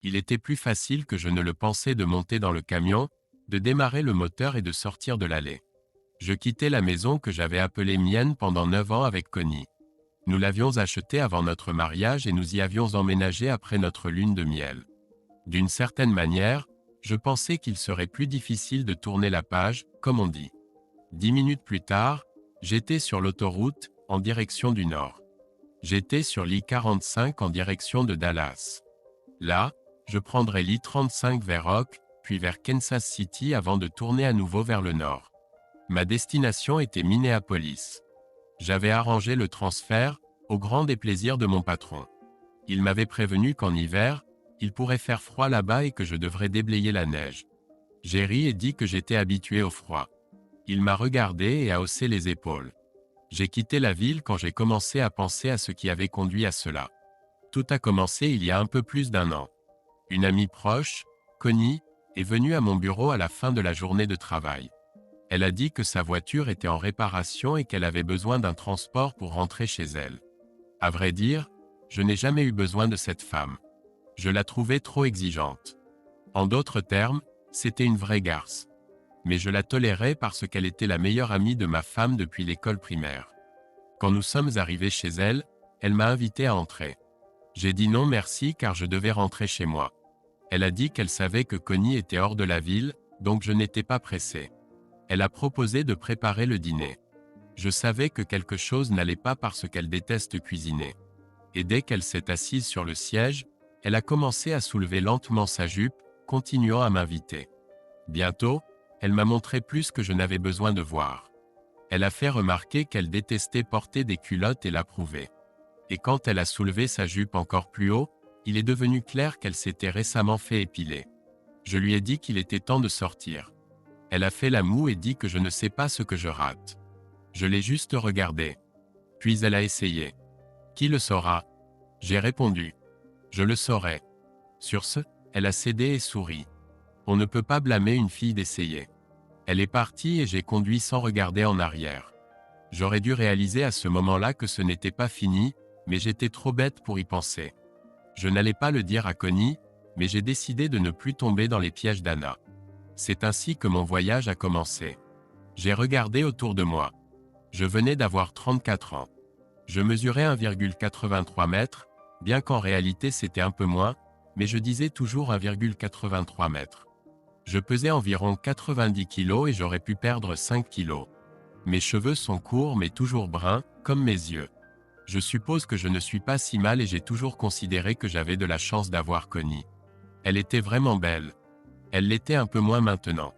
Il était plus facile que je ne le pensais de monter dans le camion, de démarrer le moteur et de sortir de l'allée. Je quittais la maison que j'avais appelée mienne pendant 9 ans avec Connie. Nous l'avions achetée avant notre mariage et nous y avions emménagé après notre lune de miel. D'une certaine manière, je pensais qu'il serait plus difficile de tourner la page, comme on dit. 10 minutes plus tard, j'étais sur l'autoroute, en direction du nord. J'étais sur l'I-45 en direction de Dallas. Là, je prendrais l'I-35 vers Rock, puis vers Kansas City avant de tourner à nouveau vers le nord. Ma destination était Minneapolis. J'avais arrangé le transfert, au grand déplaisir de mon patron. Il m'avait prévenu qu'en hiver, il pourrait faire froid là-bas et que je devrais déblayer la neige. J'ai ri et dit que j'étais habitué au froid. Il m'a regardé et a haussé les épaules. J'ai quitté la ville quand j'ai commencé à penser à ce qui avait conduit à cela. Tout a commencé il y a un peu plus d'1 an. Une amie proche, Connie, est venue à mon bureau à la fin de la journée de travail. Elle a dit que sa voiture était en réparation et qu'elle avait besoin d'un transport pour rentrer chez elle. À vrai dire, je n'ai jamais eu besoin de cette femme. Je la trouvais trop exigeante. En d'autres termes, c'était une vraie garce. Mais je la tolérais parce qu'elle était la meilleure amie de ma femme depuis l'école primaire. Quand nous sommes arrivés chez elle, elle m'a invité à entrer. J'ai dit non merci car je devais rentrer chez moi. Elle a dit qu'elle savait que Connie était hors de la ville, donc je n'étais pas pressé. Elle a proposé de préparer le dîner. Je savais que quelque chose n'allait pas parce qu'elle déteste cuisiner. Et dès qu'elle s'est assise sur le siège, elle a commencé à soulever lentement sa jupe, continuant à m'inviter. Bientôt, elle m'a montré plus que je n'avais besoin de voir. Elle a fait remarquer qu'elle détestait porter des culottes et l'approuvait. Et quand elle a soulevé sa jupe encore plus haut, il est devenu clair qu'elle s'était récemment fait épiler. Je lui ai dit qu'il était temps de sortir. Elle a fait la moue et dit que je ne sais pas ce que je rate. Je l'ai juste regardé. Puis elle a essayé. Qui le saura? J'ai répondu. Je le saurai. Sur ce, elle a cédé et souri. On ne peut pas blâmer une fille d'essayer. Elle est partie et j'ai conduit sans regarder en arrière. J'aurais dû réaliser à ce moment-là que ce n'était pas fini, mais j'étais trop bête pour y penser. Je n'allais pas le dire à Connie, mais j'ai décidé de ne plus tomber dans les pièges d'Anna. C'est ainsi que mon voyage a commencé. J'ai regardé autour de moi. Je venais d'avoir 34 ans. Je mesurais 1,83 mètres, bien qu'en réalité c'était un peu moins, mais je disais toujours 1,83 mètres. Je pesais environ 90 kilos et j'aurais pu perdre 5 kilos. Mes cheveux sont courts mais toujours bruns, comme mes yeux. Je suppose que je ne suis pas si mal et j'ai toujours considéré que j'avais de la chance d'avoir Connie. Elle était vraiment belle. Elle l'était un peu moins maintenant.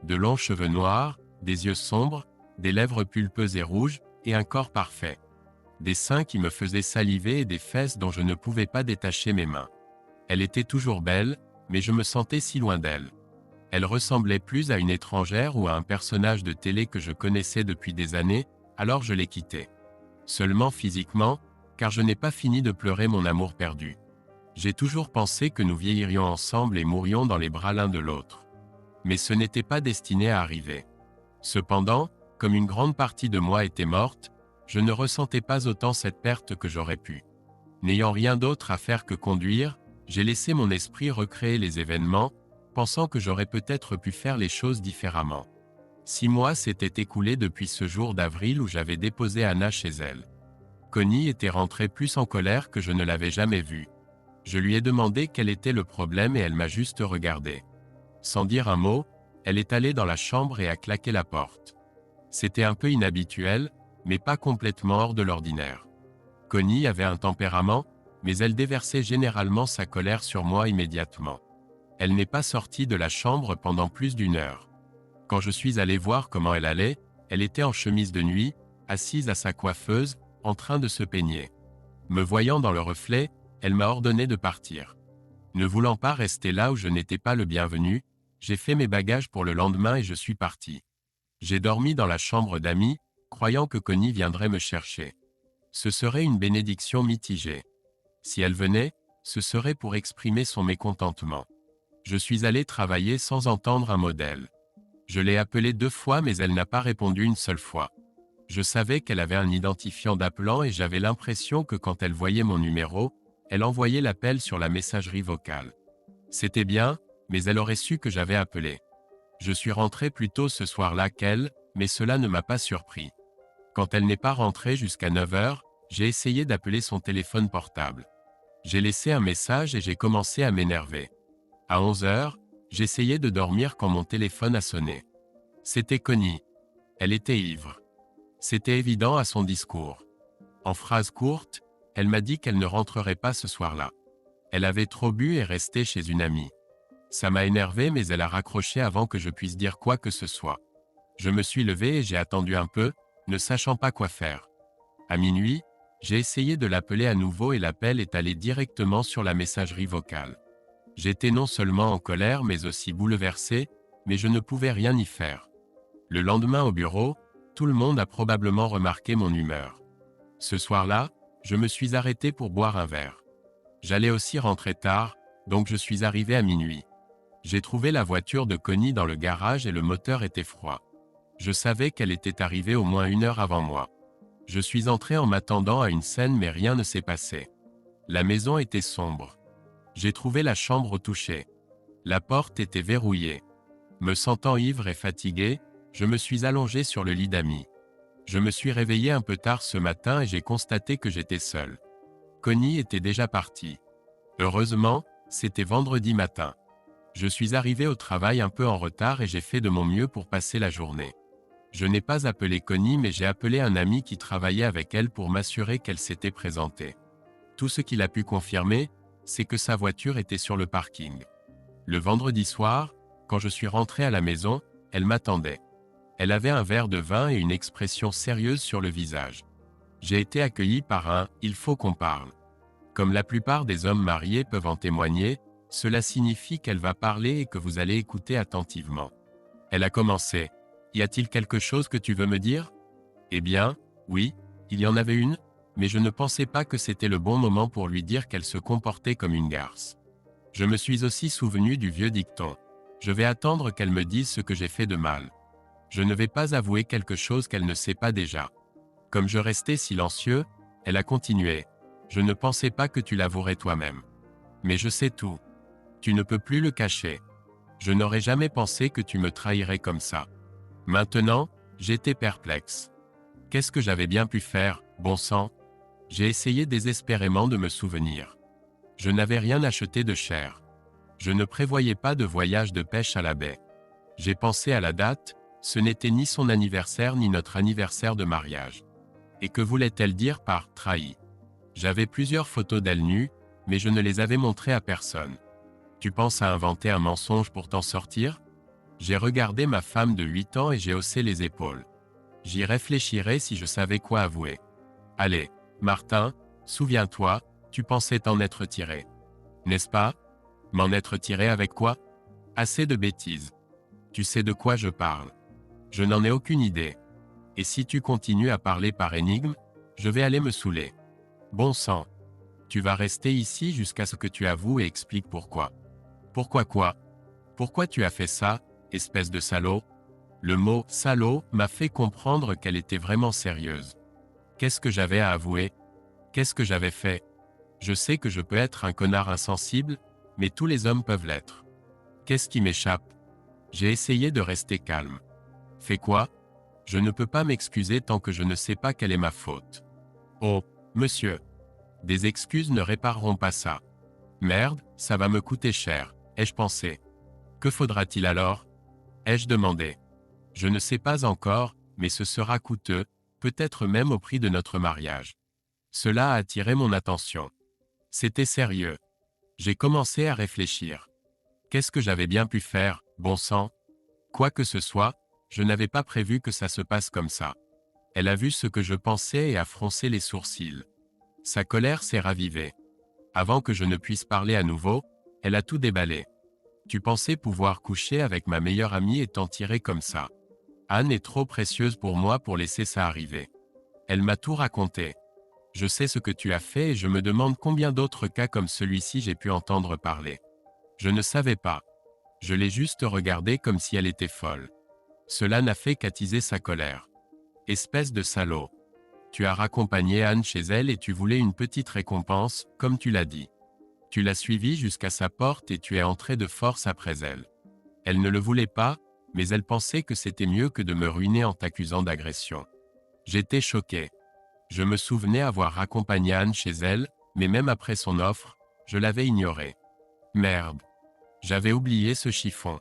De longs cheveux noirs, des yeux sombres, des lèvres pulpeuses et rouges, et un corps parfait. Des seins qui me faisaient saliver et des fesses dont je ne pouvais pas détacher mes mains. Elle était toujours belle, mais je me sentais si loin d'elle. Elle ressemblait plus à une étrangère ou à un personnage de télé que je connaissais depuis des années, alors je l'ai quittée. Seulement physiquement, car je n'ai pas fini de pleurer mon amour perdu. J'ai toujours pensé que nous vieillirions ensemble et mourrions dans les bras l'un de l'autre. Mais ce n'était pas destiné à arriver. Cependant, comme une grande partie de moi était morte, je ne ressentais pas autant cette perte que j'aurais pu. N'ayant rien d'autre à faire que conduire, j'ai laissé mon esprit recréer les événements, pensant que j'aurais peut-être pu faire les choses différemment. 6 mois s'étaient écoulés depuis ce jour d'avril où j'avais déposé Anna chez elle. Connie était rentrée plus en colère que je ne l'avais jamais vue. Je lui ai demandé quel était le problème et elle m'a juste regardé. Sans dire un mot, elle est allée dans la chambre et a claqué la porte. C'était un peu inhabituel, mais pas complètement hors de l'ordinaire. Connie avait un tempérament, mais elle déversait généralement sa colère sur moi immédiatement. Elle n'est pas sortie de la chambre pendant plus d'1 heure. Quand je suis allé voir comment elle allait, elle était en chemise de nuit, assise à sa coiffeuse, en train de se peigner. Me voyant dans le reflet, elle m'a ordonné de partir. Ne voulant pas rester là où je n'étais pas le bienvenu, j'ai fait mes bagages pour le lendemain et je suis parti. J'ai dormi dans la chambre d'amis, croyant que Connie viendrait me chercher. Ce serait une bénédiction mitigée. Si elle venait, ce serait pour exprimer son mécontentement. Je suis allé travailler sans entendre un mot d'elle. Je l'ai appelée 2 fois mais elle n'a pas répondu une seule fois. Je savais qu'elle avait un identifiant d'appelant et j'avais l'impression que quand elle voyait mon numéro, elle envoyait l'appel sur la messagerie vocale. C'était bien, mais elle aurait su que j'avais appelé. Je suis rentré plus tôt ce soir-là qu'elle, mais cela ne m'a pas surpris. Quand elle n'est pas rentrée jusqu'à 9 heures, j'ai essayé d'appeler son téléphone portable. J'ai laissé un message et j'ai commencé à m'énerver. À 11 heures, j'essayais de dormir quand mon téléphone a sonné. C'était Connie. Elle était ivre. C'était évident à son discours. En phrase courte, elle m'a dit qu'elle ne rentrerait pas ce soir-là. Elle avait trop bu et restait chez une amie. Ça m'a énervé, mais elle a raccroché avant que je puisse dire quoi que ce soit. Je me suis levé et j'ai attendu un peu, ne sachant pas quoi faire. À minuit, j'ai essayé de l'appeler à nouveau et l'appel est allé directement sur la messagerie vocale. J'étais non seulement en colère mais aussi bouleversé, mais je ne pouvais rien y faire. Le lendemain au bureau, tout le monde a probablement remarqué mon humeur. Ce soir-là, je me suis arrêté pour boire un verre. J'allais aussi rentrer tard, donc je suis arrivé à minuit. J'ai trouvé la voiture de Connie dans le garage et le moteur était froid. Je savais qu'elle était arrivée au moins 1 heure avant moi. Je suis entré en m'attendant à une scène mais rien ne s'est passé. La maison était sombre. J'ai trouvé la chambre au toucher. La porte était verrouillée. Me sentant ivre et fatigué, je me suis allongé sur le lit d'amis. Je me suis réveillé un peu tard ce matin et j'ai constaté que j'étais seul. Connie était déjà partie. Heureusement, c'était vendredi matin. Je suis arrivé au travail un peu en retard et j'ai fait de mon mieux pour passer la journée. Je n'ai pas appelé Connie mais j'ai appelé un ami qui travaillait avec elle pour m'assurer qu'elle s'était présentée. Tout ce qu'il a pu confirmer, c'est que sa voiture était sur le parking. Le vendredi soir, quand je suis rentré à la maison, elle m'attendait. Elle avait un verre de vin et une expression sérieuse sur le visage. J'ai été accueilli par un « il faut qu'on parle ». Comme la plupart des hommes mariés peuvent en témoigner, cela signifie qu'elle va parler et que vous allez écouter attentivement. Elle a commencé. « Y a-t-il quelque chose que tu veux me dire ?» Eh bien, oui, il y en avait une, mais je ne pensais pas que c'était le bon moment pour lui dire qu'elle se comportait comme une garce. Je me suis aussi souvenu du vieux dicton. Je vais attendre qu'elle me dise ce que j'ai fait de mal. Je ne vais pas avouer quelque chose qu'elle ne sait pas déjà. Comme je restais silencieux, elle a continué. Je ne pensais pas que tu l'avouerais toi-même. Mais je sais tout. Tu ne peux plus le cacher. Je n'aurais jamais pensé que tu me trahirais comme ça. Maintenant, j'étais perplexe. Qu'est-ce que j'avais bien pu faire, bon sang? J'ai essayé désespérément de me souvenir. Je n'avais rien acheté de cher. Je ne prévoyais pas de voyage de pêche à la baie. J'ai pensé à la date, ce n'était ni son anniversaire ni notre anniversaire de mariage. Et que voulait-elle dire par « trahi » ? J'avais plusieurs photos d'elle nue, mais je ne les avais montrées à personne. Tu penses à inventer un mensonge pour t'en sortir? J'ai regardé ma femme de 8 ans et j'ai haussé les épaules. J'y réfléchirais si je savais quoi avouer. Allez, Martin, souviens-toi, tu pensais t'en être tiré. N'est-ce pas? M'en être tiré avec quoi? Assez de bêtises. Tu sais de quoi je parle. Je n'en ai aucune idée. Et si tu continues à parler par énigme, je vais aller me saouler. Bon sang. Tu vas rester ici jusqu'à ce que tu avoues et expliques pourquoi. Pourquoi quoi? Pourquoi tu as fait ça, espèce de salaud? Le mot « salaud » m'a fait comprendre qu'elle était vraiment sérieuse. Qu'est-ce que j'avais à avouer? Qu'est-ce que j'avais fait? Je sais que je peux être un connard insensible, mais tous les hommes peuvent l'être. Qu'est-ce qui m'échappe? J'ai essayé de rester calme. Fais quoi? Je ne peux pas m'excuser tant que je ne sais pas quelle est ma faute. Oh, monsieur. Des excuses ne répareront pas ça. Merde, ça va me coûter cher, ai-je pensé. Que faudra-t-il alors? Ai-je demandé. Je ne sais pas encore, mais ce sera coûteux, peut-être même au prix de notre mariage. Cela a attiré mon attention. C'était sérieux. J'ai commencé à réfléchir. Qu'est-ce que j'avais bien pu faire, bon sang? Quoi que ce soit, je n'avais pas prévu que ça se passe comme ça. Elle a vu ce que je pensais et a froncé les sourcils. Sa colère s'est ravivée. Avant que je ne puisse parler à nouveau, elle a tout déballé. Tu pensais pouvoir coucher avec ma meilleure amie et t'en tirer comme ça. Anne est trop précieuse pour moi pour laisser ça arriver. Elle m'a tout raconté. Je sais ce que tu as fait et je me demande combien d'autres cas comme celui-ci j'ai pu entendre parler. Je ne savais pas. Je l'ai juste regardée comme si elle était folle. Cela n'a fait qu'attiser sa colère. Espèce de salaud. Tu as raccompagné Anne chez elle et tu voulais une petite récompense, comme tu l'as dit. Tu l'as suivie jusqu'à sa porte et tu es entré de force après elle. Elle ne le voulait pas, mais elle pensait que c'était mieux que de me ruiner en t'accusant d'agression. J'étais choqué. Je me souvenais avoir raccompagné Anne chez elle, mais même après son offre, je l'avais ignorée. Merde. J'avais oublié ce chiffon.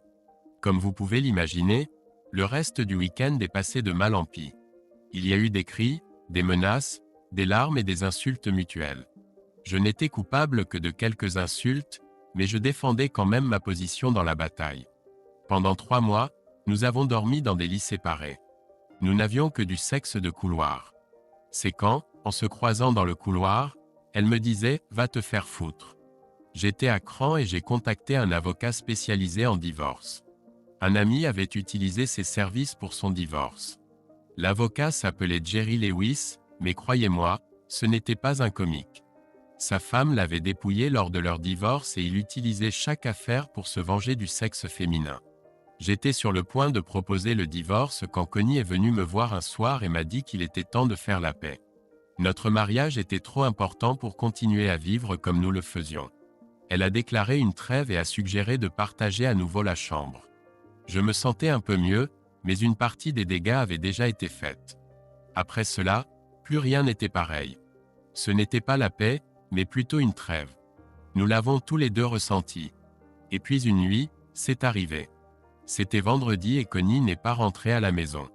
Comme vous pouvez l'imaginer, le reste du week-end est passé de mal en pis. Il y a eu des cris, des menaces, des larmes et des insultes mutuelles. Je n'étais coupable que de quelques insultes, mais je défendais quand même ma position dans la bataille. Pendant 3 mois, nous avons dormi dans des lits séparés. Nous n'avions que du sexe de couloir. C'est quand, en se croisant dans le couloir, elle me disait « Va te faire foutre ». J'étais à cran et j'ai contacté un avocat spécialisé en divorce. Un ami avait utilisé ses services pour son divorce. L'avocat s'appelait Jerry Lewis, mais croyez-moi, ce n'était pas un comique. Sa femme l'avait dépouillé lors de leur divorce et il utilisait chaque affaire pour se venger du sexe féminin. J'étais sur le point de proposer le divorce quand Connie est venue me voir un soir et m'a dit qu'il était temps de faire la paix. Notre mariage était trop important pour continuer à vivre comme nous le faisions. Elle a déclaré une trêve et a suggéré de partager à nouveau la chambre. Je me sentais un peu mieux, mais une partie des dégâts avait déjà été faite. Après cela, plus rien n'était pareil. Ce n'était pas la paix, mais plutôt une trêve. Nous l'avons tous les deux ressenti. Et puis une nuit, c'est arrivé. C'était vendredi et Connie n'est pas rentrée à la maison.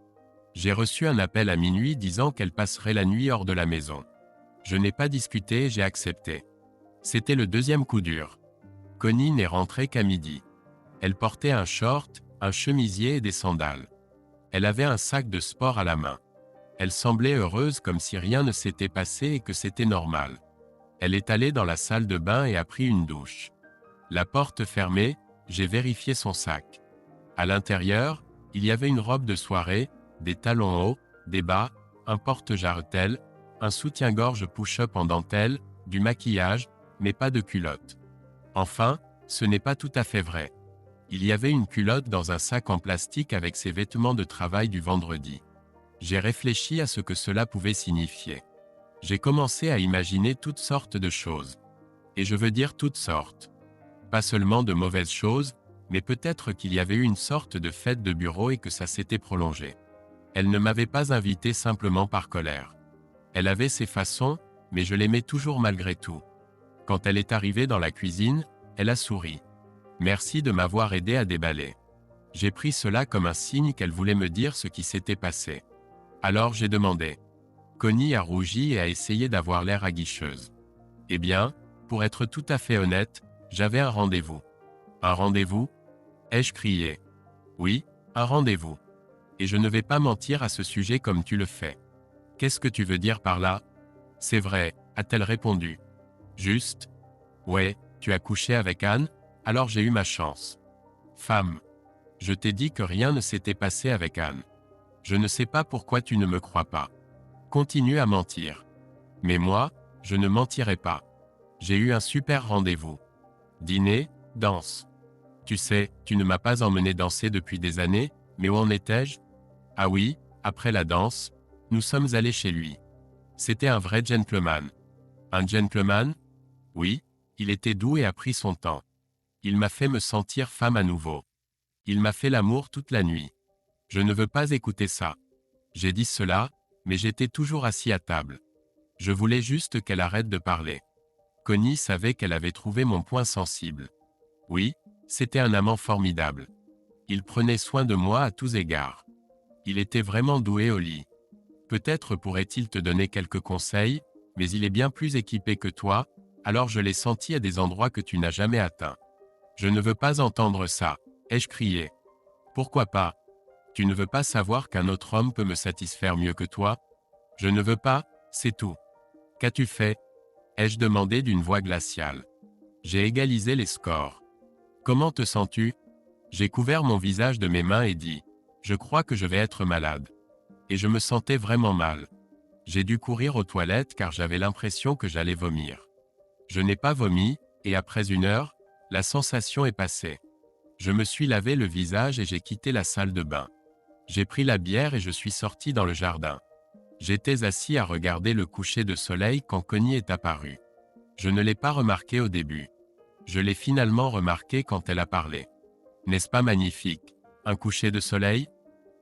J'ai reçu un appel à minuit disant qu'elle passerait la nuit hors de la maison. Je n'ai pas discuté et j'ai accepté. C'était le deuxième coup dur. Connie n'est rentrée qu'à midi. Elle portait un short, un chemisier et des sandales. Elle avait un sac de sport à la main. Elle semblait heureuse comme si rien ne s'était passé et que c'était normal. Elle est allée dans la salle de bain et a pris une douche. La porte fermée, j'ai vérifié son sac. À l'intérieur, il y avait une robe de soirée, des talons hauts, des bas, un porte-jarretelle, un soutien-gorge push-up en dentelle, du maquillage, mais pas de culotte. Enfin, ce n'est pas tout à fait vrai. Il y avait une culotte dans un sac en plastique avec ses vêtements de travail du vendredi. J'ai réfléchi à ce que cela pouvait signifier. J'ai commencé à imaginer toutes sortes de choses. Et je veux dire toutes sortes. Pas seulement de mauvaises choses, mais peut-être qu'il y avait eu une sorte de fête de bureau et que ça s'était prolongé. Elle ne m'avait pas invité simplement par colère. Elle avait ses façons, mais je l'aimais toujours malgré tout. Quand elle est arrivée dans la cuisine, elle a souri. Merci de m'avoir aidé à déballer. J'ai pris cela comme un signe qu'elle voulait me dire ce qui s'était passé. Alors j'ai demandé. Connie a rougi et a essayé d'avoir l'air aguicheuse. Eh bien, pour être tout à fait honnête, j'avais un rendez-vous. Un rendez-vous ? Ai-je crié. Oui, un rendez-vous. Et je ne vais pas mentir à ce sujet comme tu le fais. Qu'est-ce que tu veux dire par là ? C'est vrai, a-t-elle répondu. Juste ? Ouais, tu as couché avec Anne, alors j'ai eu ma chance. Femme. Je t'ai dit que rien ne s'était passé avec Anne. Je ne sais pas pourquoi tu ne me crois pas. Continue à mentir. Mais moi, je ne mentirai pas. J'ai eu un super rendez-vous. Dîner, danse. Tu sais, tu ne m'as pas emmené danser depuis des années, mais où en étais-je ? Ah oui, après la danse, nous sommes allés chez lui. C'était un vrai gentleman. Un gentleman ? Oui, il était doux et a pris son temps. Il m'a fait me sentir femme à nouveau. Il m'a fait l'amour toute la nuit. Je ne veux pas écouter ça. J'ai dit cela, mais j'étais toujours assis à table. Je voulais juste qu'elle arrête de parler. Connie savait qu'elle avait trouvé mon point sensible. Oui, c'était un amant formidable. Il prenait soin de moi à tous égards. Il était vraiment doué au lit. Peut-être pourrait-il te donner quelques conseils, mais il est bien plus équipé que toi, alors je l'ai senti à des endroits que tu n'as jamais atteints. Je ne veux pas entendre ça, ai-je crié. Pourquoi pas ? Tu ne veux pas savoir qu'un autre homme peut me satisfaire mieux que toi ? Je ne veux pas, c'est tout. Qu'as-tu fait ? Ai-je demandé d'une voix glaciale. J'ai égalisé les scores. Comment te sens-tu ? J'ai couvert mon visage de mes mains et dit, je crois que je vais être malade. Et je me sentais vraiment mal. J'ai dû courir aux toilettes car j'avais l'impression que j'allais vomir. Je n'ai pas vomi, et après 1 heure, la sensation est passée. Je me suis lavé le visage et j'ai quitté la salle de bain. J'ai pris la bière et je suis sorti dans le jardin. J'étais assis à regarder le coucher de soleil quand Connie est apparue. Je ne l'ai pas remarqué au début. Je l'ai finalement remarqué quand elle a parlé. N'est-ce pas magnifique? Un coucher de soleil?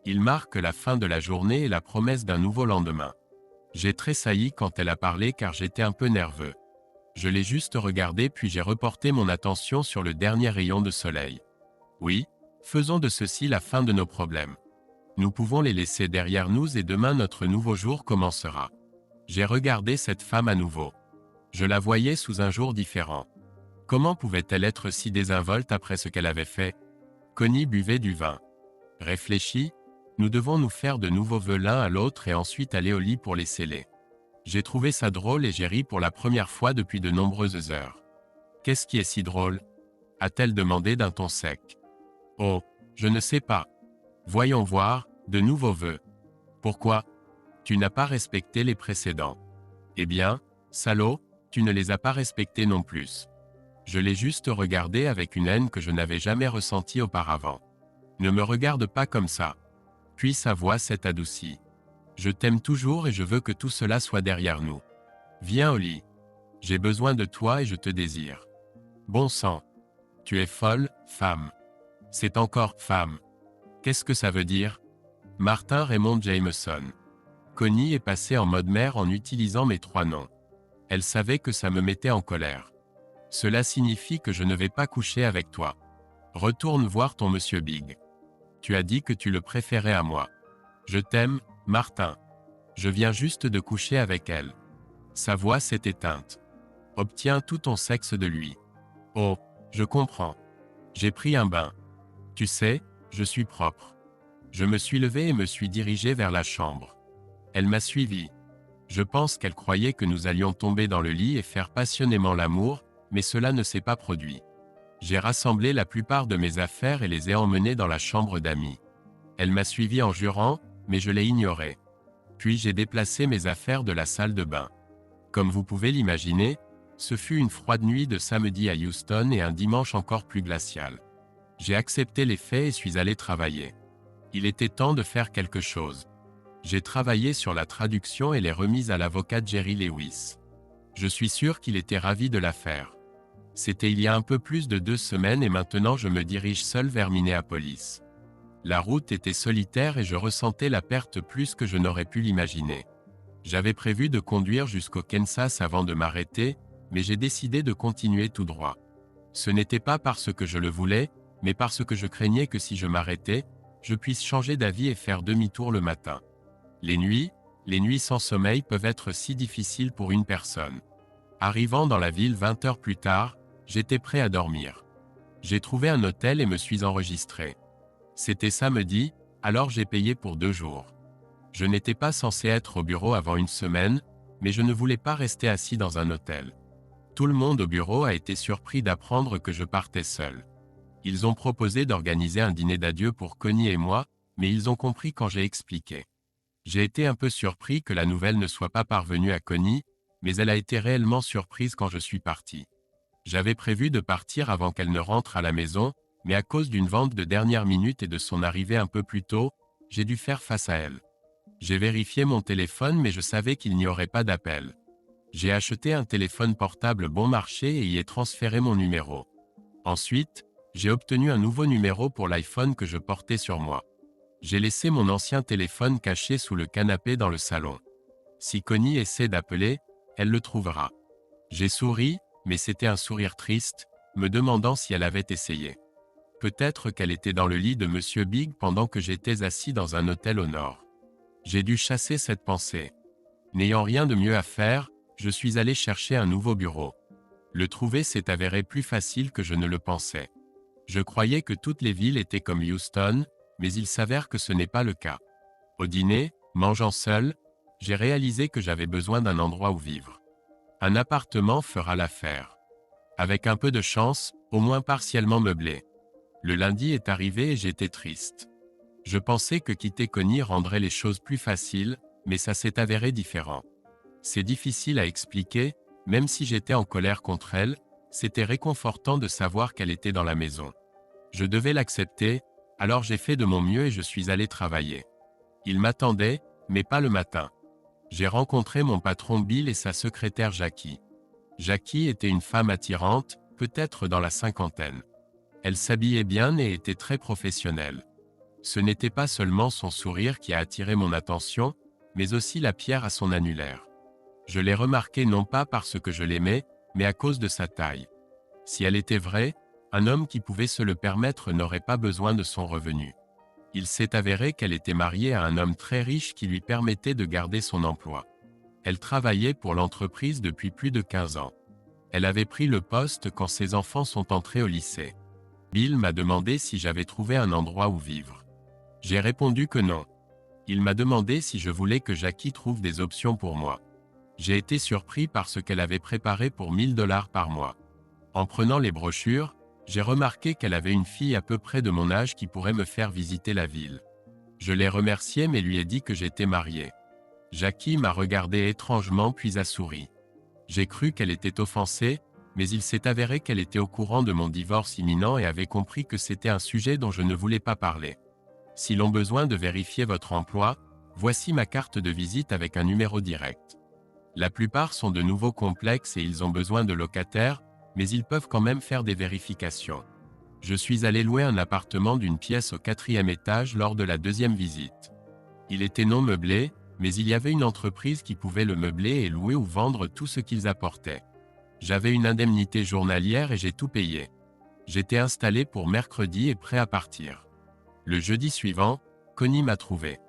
Il marque la fin de la journée et la promesse d'un nouveau lendemain. J'ai tressailli quand elle a parlé car j'étais un peu nerveux. Je l'ai juste regardé puis j'ai reporté mon attention sur le dernier rayon de soleil. Oui, faisons de ceci la fin de nos problèmes. Nous pouvons les laisser derrière nous et demain notre nouveau jour commencera. J'ai regardé cette femme à nouveau. Je la voyais sous un jour différent. Comment pouvait-elle être si désinvolte après ce qu'elle avait fait? Connie buvait du vin. Réfléchis, nous devons nous faire de nouveaux vœux l'un à l'autre et ensuite aller au lit pour les sceller. J'ai trouvé ça drôle et j'ai ri pour la première fois depuis de nombreuses heures. Qu'est-ce qui est si drôle? A-t-elle demandé d'un ton sec. Oh, je ne sais pas. Voyons voir, de nouveaux vœux. Pourquoi? Tu n'as pas respecté les précédents. Eh bien, salaud, tu ne les as pas respectés non plus. Je l'ai juste regardé avec une haine que je n'avais jamais ressentie auparavant. Ne me regarde pas comme ça. Puis sa voix s'est adoucie. Je t'aime toujours et je veux que tout cela soit derrière nous. Viens au lit. J'ai besoin de toi et je te désire. Bon sang. Tu es folle, femme. C'est encore femme. Qu'est-ce que ça veut dire? Martin Raymond Jameson. Connie est passée en mode mère en utilisant mes 3 noms. Elle savait que ça me mettait en colère. Cela signifie que je ne vais pas coucher avec toi. Retourne voir ton monsieur Big. Tu as dit que tu le préférais à moi. Je t'aime, Martin. Je viens juste de coucher avec elle. Sa voix s'est éteinte. Obtiens tout ton sexe de lui. Oh, je comprends. J'ai pris un bain. Tu sais, je suis propre. Je me suis levé et me suis dirigé vers la chambre. Elle m'a suivi. Je pense qu'elle croyait que nous allions tomber dans le lit et faire passionnément l'amour, mais cela ne s'est pas produit. J'ai rassemblé la plupart de mes affaires et les ai emmenées dans la chambre d'amis. Elle m'a suivi en jurant, mais je l'ai ignorée. Puis j'ai déplacé mes affaires de la salle de bain. Comme vous pouvez l'imaginer, ce fut une froide nuit de samedi à Houston et un dimanche encore plus glacial. J'ai accepté les faits et suis allé travailler. Il était temps de faire quelque chose. J'ai travaillé sur la traduction et les remises à l'avocat Jerry Lewis. Je suis sûr qu'il était ravi de la faire. C'était il y a un peu plus de 2 semaines et maintenant je me dirige seul vers Minneapolis. La route était solitaire et je ressentais la perte plus que je n'aurais pu l'imaginer. J'avais prévu de conduire jusqu'au Kansas avant de m'arrêter, mais j'ai décidé de continuer tout droit. Ce n'était pas parce que je le voulais, mais parce que je craignais que si je m'arrêtais, je puisse changer d'avis et faire demi-tour le matin. Les nuits sans sommeil peuvent être si difficiles pour une personne. Arrivant dans la ville 20 heures plus tard, j'étais prêt à dormir. J'ai trouvé un hôtel et me suis enregistré. C'était samedi, alors j'ai payé pour 2 jours. Je n'étais pas censé être au bureau avant une semaine, mais je ne voulais pas rester assis dans un hôtel. Tout le monde au bureau a été surpris d'apprendre que je partais seul. Ils ont proposé d'organiser un dîner d'adieu pour Connie et moi, mais ils ont compris quand j'ai expliqué. J'ai été un peu surpris que la nouvelle ne soit pas parvenue à Connie, mais elle a été réellement surprise quand je suis parti. J'avais prévu de partir avant qu'elle ne rentre à la maison, mais à cause d'une vente de dernière minute et de son arrivée un peu plus tôt, j'ai dû faire face à elle. J'ai vérifié mon téléphone mais je savais qu'il n'y aurait pas d'appel. J'ai acheté un téléphone portable bon marché et y ai transféré mon numéro. Ensuite, j'ai obtenu un nouveau numéro pour l'iPhone que je portais sur moi. J'ai laissé mon ancien téléphone caché sous le canapé dans le salon. Si Connie essaie d'appeler, elle le trouvera. J'ai souri, mais c'était un sourire triste, me demandant si elle avait essayé. Peut-être qu'elle était dans le lit de Monsieur Big pendant que j'étais assis dans un hôtel au nord. J'ai dû chasser cette pensée. N'ayant rien de mieux à faire, je suis allé chercher un nouveau bureau. Le trouver s'est avéré plus facile que je ne le pensais. Je croyais que toutes les villes étaient comme Houston, mais il s'avère que ce n'est pas le cas. Au dîner, mangeant seul, j'ai réalisé que j'avais besoin d'un endroit où vivre. Un appartement fera l'affaire. Avec un peu de chance, au moins partiellement meublé. Le lundi est arrivé et j'étais triste. Je pensais que quitter Connie rendrait les choses plus faciles, mais ça s'est avéré différent. C'est difficile à expliquer, même si j'étais en colère contre elle, c'était réconfortant de savoir qu'elle était dans la maison. Je devais l'accepter, alors j'ai fait de mon mieux et je suis allé travailler. Il m'attendait, mais pas le matin. J'ai rencontré mon patron Bill et sa secrétaire Jackie. Jackie était une femme attirante, peut-être dans la cinquantaine. Elle s'habillait bien et était très professionnelle. Ce n'était pas seulement son sourire qui a attiré mon attention, mais aussi la pierre à son annulaire. Je l'ai remarqué non pas parce que je l'aimais, mais à cause de sa taille. Si elle était vraie, un homme qui pouvait se le permettre n'aurait pas besoin de son revenu. Il s'est avéré qu'elle était mariée à un homme très riche qui lui permettait de garder son emploi. Elle travaillait pour l'entreprise depuis plus de 15 ans. Elle avait pris le poste quand ses enfants sont entrés au lycée. Bill m'a demandé si j'avais trouvé un endroit où vivre. J'ai répondu que non. Il m'a demandé si je voulais que Jackie trouve des options pour moi. J'ai été surpris par ce qu'elle avait préparé pour 1 000 $ par mois. En prenant les brochures, j'ai remarqué qu'elle avait une fille à peu près de mon âge qui pourrait me faire visiter la ville. Je l'ai remerciée mais lui ai dit que j'étais marié. Jackie m'a regardé étrangement puis a souri. J'ai cru qu'elle était offensée, mais il s'est avéré qu'elle était au courant de mon divorce imminent et avait compris que c'était un sujet dont je ne voulais pas parler. S'ils ont besoin de vérifier votre emploi, voici ma carte de visite avec un numéro direct. La plupart sont de nouveaux complexes et ils ont besoin de locataires, mais ils peuvent quand même faire des vérifications. Je suis allé louer un appartement d'une pièce au 4e étage lors de la 2e visite. Il était non meublé, mais il y avait une entreprise qui pouvait le meubler et louer ou vendre tout ce qu'ils apportaient. J'avais une indemnité journalière et j'ai tout payé. J'étais installé pour mercredi et prêt à partir. Le jeudi suivant, Connie m'a trouvé.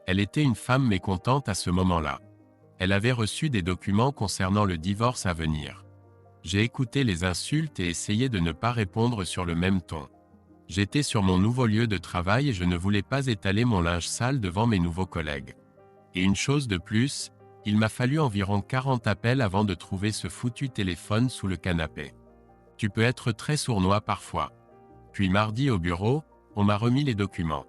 Elle était une femme mécontente à ce moment-là. Elle avait reçu des documents concernant le divorce à venir. J'ai écouté les insultes et essayé de ne pas répondre sur le même ton. J'étais sur mon nouveau lieu de travail et je ne voulais pas étaler mon linge sale devant mes nouveaux collègues. Et une chose de plus, il m'a fallu environ 40 appels avant de trouver ce foutu téléphone sous le canapé. Tu peux être très sournois parfois. Puis mardi au bureau, on m'a remis les documents.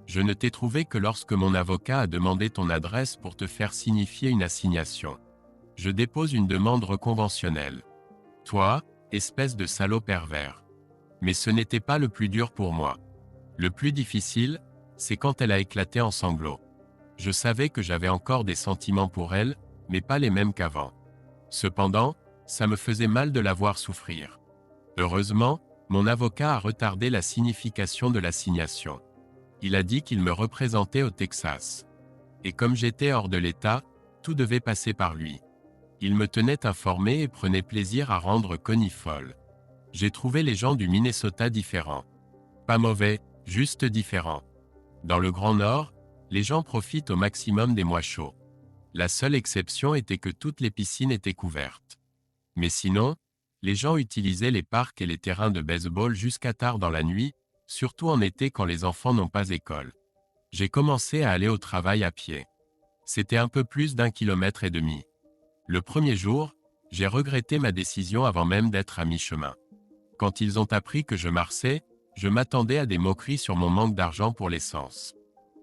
Je ne t'ai trouvé que lorsque mon avocat a demandé ton adresse pour te faire signifier une assignation. Je dépose une demande reconventionnelle. Toi, espèce de salaud pervers. Mais ce n'était pas le plus dur pour moi. Le plus difficile, c'est quand elle a éclaté en sanglots. Je savais que j'avais encore des sentiments pour elle, mais pas les mêmes qu'avant. Cependant, ça me faisait mal de la voir souffrir. Heureusement, mon avocat a retardé la signification de l'assignation. Il a dit qu'il me représentait au Texas. Et comme j'étais hors de l'État, tout devait passer par lui. Il me tenait informé et prenait plaisir à rendre Connie folle. J'ai trouvé les gens du Minnesota différents. Pas mauvais, juste différents. Dans le Grand Nord, les gens profitent au maximum des mois chauds. La seule exception était que toutes les piscines étaient couvertes. Mais sinon, les gens utilisaient les parcs et les terrains de baseball jusqu'à tard dans la nuit, surtout en été quand les enfants n'ont pas école. J'ai commencé à aller au travail à pied. C'était un peu plus d'1,5 km. Le premier jour, j'ai regretté ma décision avant même d'être à mi-chemin. Quand ils ont appris que je marchais, je m'attendais à des moqueries sur mon manque d'argent pour l'essence.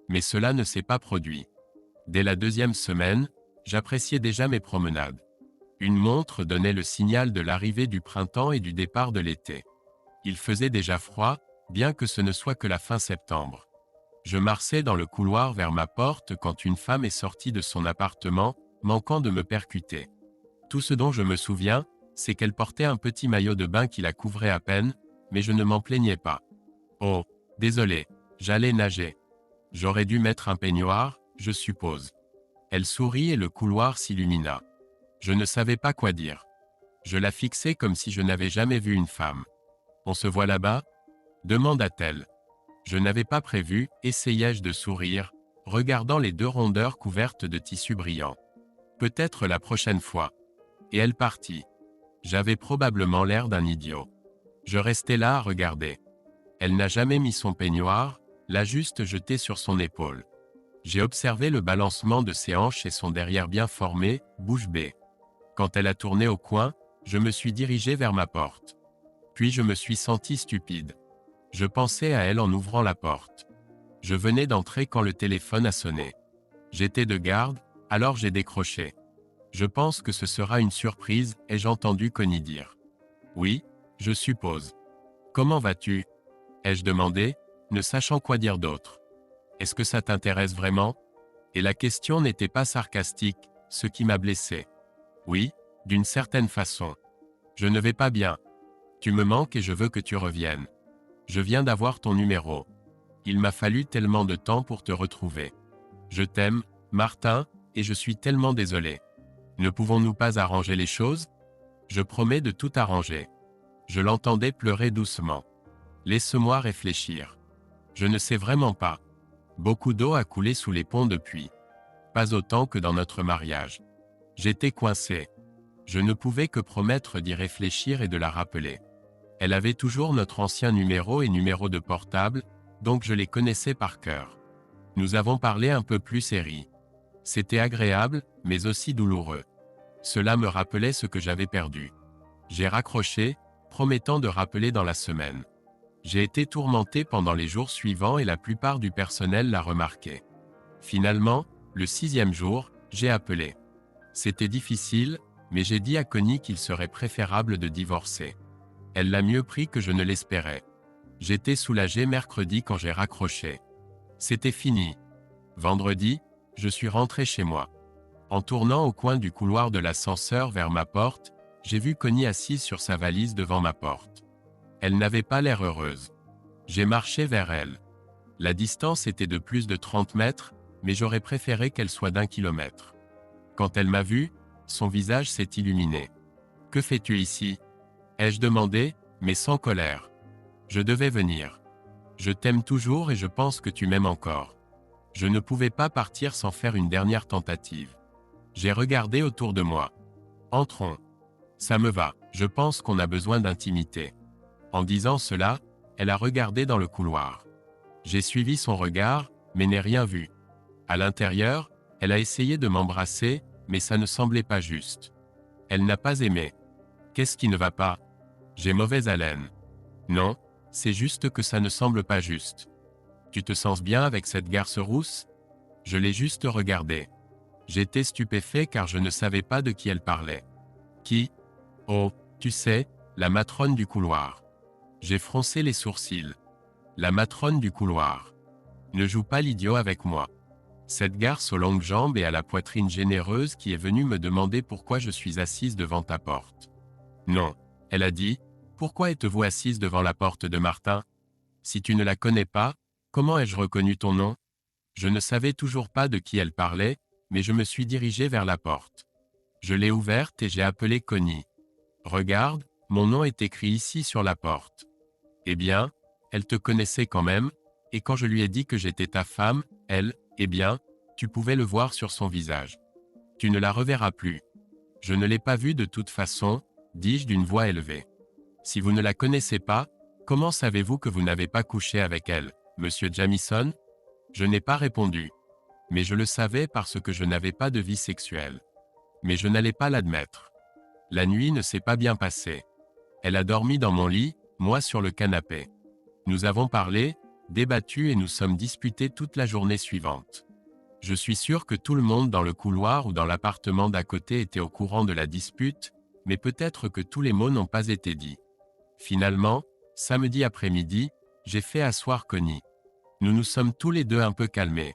Mais cela ne s'est pas produit. Dès la 2e semaine, j'appréciais déjà mes promenades. Une montre donnait le signal de l'arrivée du printemps et du départ de l'été. Il faisait déjà froid, bien que ce ne soit que la fin septembre. Je marchais dans le couloir vers ma porte quand une femme est sortie de son appartement, manquant de me percuter. Tout ce dont je me souviens, c'est qu'elle portait un petit maillot de bain qui la couvrait à peine, mais je ne m'en plaignais pas. Oh, désolé, j'allais nager. J'aurais dû mettre un peignoir, je suppose. Elle sourit et le couloir s'illumina. Je ne savais pas quoi dire. Je la fixais comme si je n'avais jamais vu une femme. On se voit là-bas ? Demanda-t-elle. Je n'avais pas prévu, essayai-je de sourire, regardant les 2 rondeurs couvertes de tissu brillant. Peut-être la prochaine fois. Et elle partit. J'avais probablement l'air d'un idiot. Je restais là à regarder. Elle n'a jamais mis son peignoir, l'a juste jeté sur son épaule. J'ai observé le balancement de ses hanches et son derrière bien formé, bouche bée. Quand elle a tourné au coin, je me suis dirigé vers ma porte. Puis je me suis senti stupide. Je pensais à elle en ouvrant la porte. Je venais d'entrer quand le téléphone a sonné. J'étais de garde, alors j'ai décroché. Je pense que ce sera une surprise, ai-je entendu Connie dire. Oui, je suppose. Comment vas-tu ? Ai-je demandé, ne sachant quoi dire d'autre. Est-ce que ça t'intéresse vraiment ? Et la question n'était pas sarcastique, ce qui m'a blessé. Oui, d'une certaine façon. Je ne vais pas bien. Tu me manques et je veux que tu reviennes. Je viens d'avoir ton numéro. Il m'a fallu tellement de temps pour te retrouver. Je t'aime, Martin, et je suis tellement désolé. Ne pouvons-nous pas arranger les choses? Je promets de tout arranger. Je l'entendais pleurer doucement. Laisse-moi réfléchir. Je ne sais vraiment pas. Beaucoup d'eau a coulé sous les ponts depuis. Pas autant que dans notre mariage. J'étais coincé. Je ne pouvais que promettre d'y réfléchir et de la rappeler. Elle avait toujours notre ancien numéro et numéro de portable, donc je les connaissais par cœur. Nous avons parlé un peu plus et ri. C'était agréable, mais aussi douloureux. Cela me rappelait ce que j'avais perdu. J'ai raccroché, promettant de rappeler dans la semaine. J'ai été tourmenté pendant les jours suivants et la plupart du personnel l'a remarqué. Finalement, le 6e jour, j'ai appelé. C'était difficile, mais j'ai dit à Connie qu'il serait préférable de divorcer. Elle l'a mieux pris que je ne l'espérais. J'étais soulagé mercredi quand j'ai raccroché. C'était fini. Vendredi, je suis rentré chez moi. En tournant au coin du couloir de l'ascenseur vers ma porte, j'ai vu Connie assise sur sa valise devant ma porte. Elle n'avait pas l'air heureuse. J'ai marché vers elle. La distance était de plus de 30 mètres, mais j'aurais préféré qu'elle soit d'1 kilomètre. Quand elle m'a vu, son visage s'est illuminé. « Que fais-tu ici » ai-je demandé, mais sans colère. Je devais venir. Je t'aime toujours et je pense que tu m'aimes encore. Je ne pouvais pas partir sans faire une dernière tentative. J'ai regardé autour de moi. Entrons. Ça me va, je pense qu'on a besoin d'intimité. En disant cela, elle a regardé dans le couloir. J'ai suivi son regard, mais n'ai rien vu. À l'intérieur, elle a essayé de m'embrasser, mais ça ne semblait pas juste. Elle n'a pas aimé. Qu'est-ce qui ne va pas? J'ai mauvaise haleine. Non, c'est juste que ça ne semble pas juste. Tu te sens bien avec cette garce rousse? Je l'ai juste regardée. J'étais stupéfait car je ne savais pas de qui elle parlait. Qui? Oh, tu sais, la matrone du couloir. J'ai froncé les sourcils. La matrone du couloir. Ne joue pas l'idiot avec moi. Cette garce aux longues jambes et à la poitrine généreuse qui est venue me demander pourquoi je suis assise devant ta porte. Non, elle a dit, pourquoi êtes-vous assise devant la porte de Martin? Si tu ne la connais pas, comment ai-je reconnu ton nom? Je ne savais toujours pas de qui elle parlait, mais je me suis dirigé vers la porte. Je l'ai ouverte et j'ai appelé Connie. Regarde, mon nom est écrit ici sur la porte. Eh bien, elle te connaissait quand même, et quand je lui ai dit que j'étais ta femme, elle, eh bien, tu pouvais le voir sur son visage. Tu ne la reverras plus. Je ne l'ai pas vue de toute façon, dis-je d'une voix élevée. Si vous ne la connaissez pas, comment savez-vous que vous n'avez pas couché avec elle, monsieur Jamison? Je n'ai pas répondu. Mais je le savais parce que je n'avais pas de vie sexuelle. Mais je n'allais pas l'admettre. La nuit ne s'est pas bien passée. Elle a dormi dans mon lit, moi sur le canapé. Nous avons parlé, débattu et nous sommes disputés toute la journée suivante. Je suis sûr que tout le monde dans le couloir ou dans l'appartement d'à côté était au courant de la dispute, mais peut-être que tous les mots n'ont pas été dits. Finalement, samedi après-midi, j'ai fait asseoir Connie. Nous nous sommes tous les deux un peu calmés.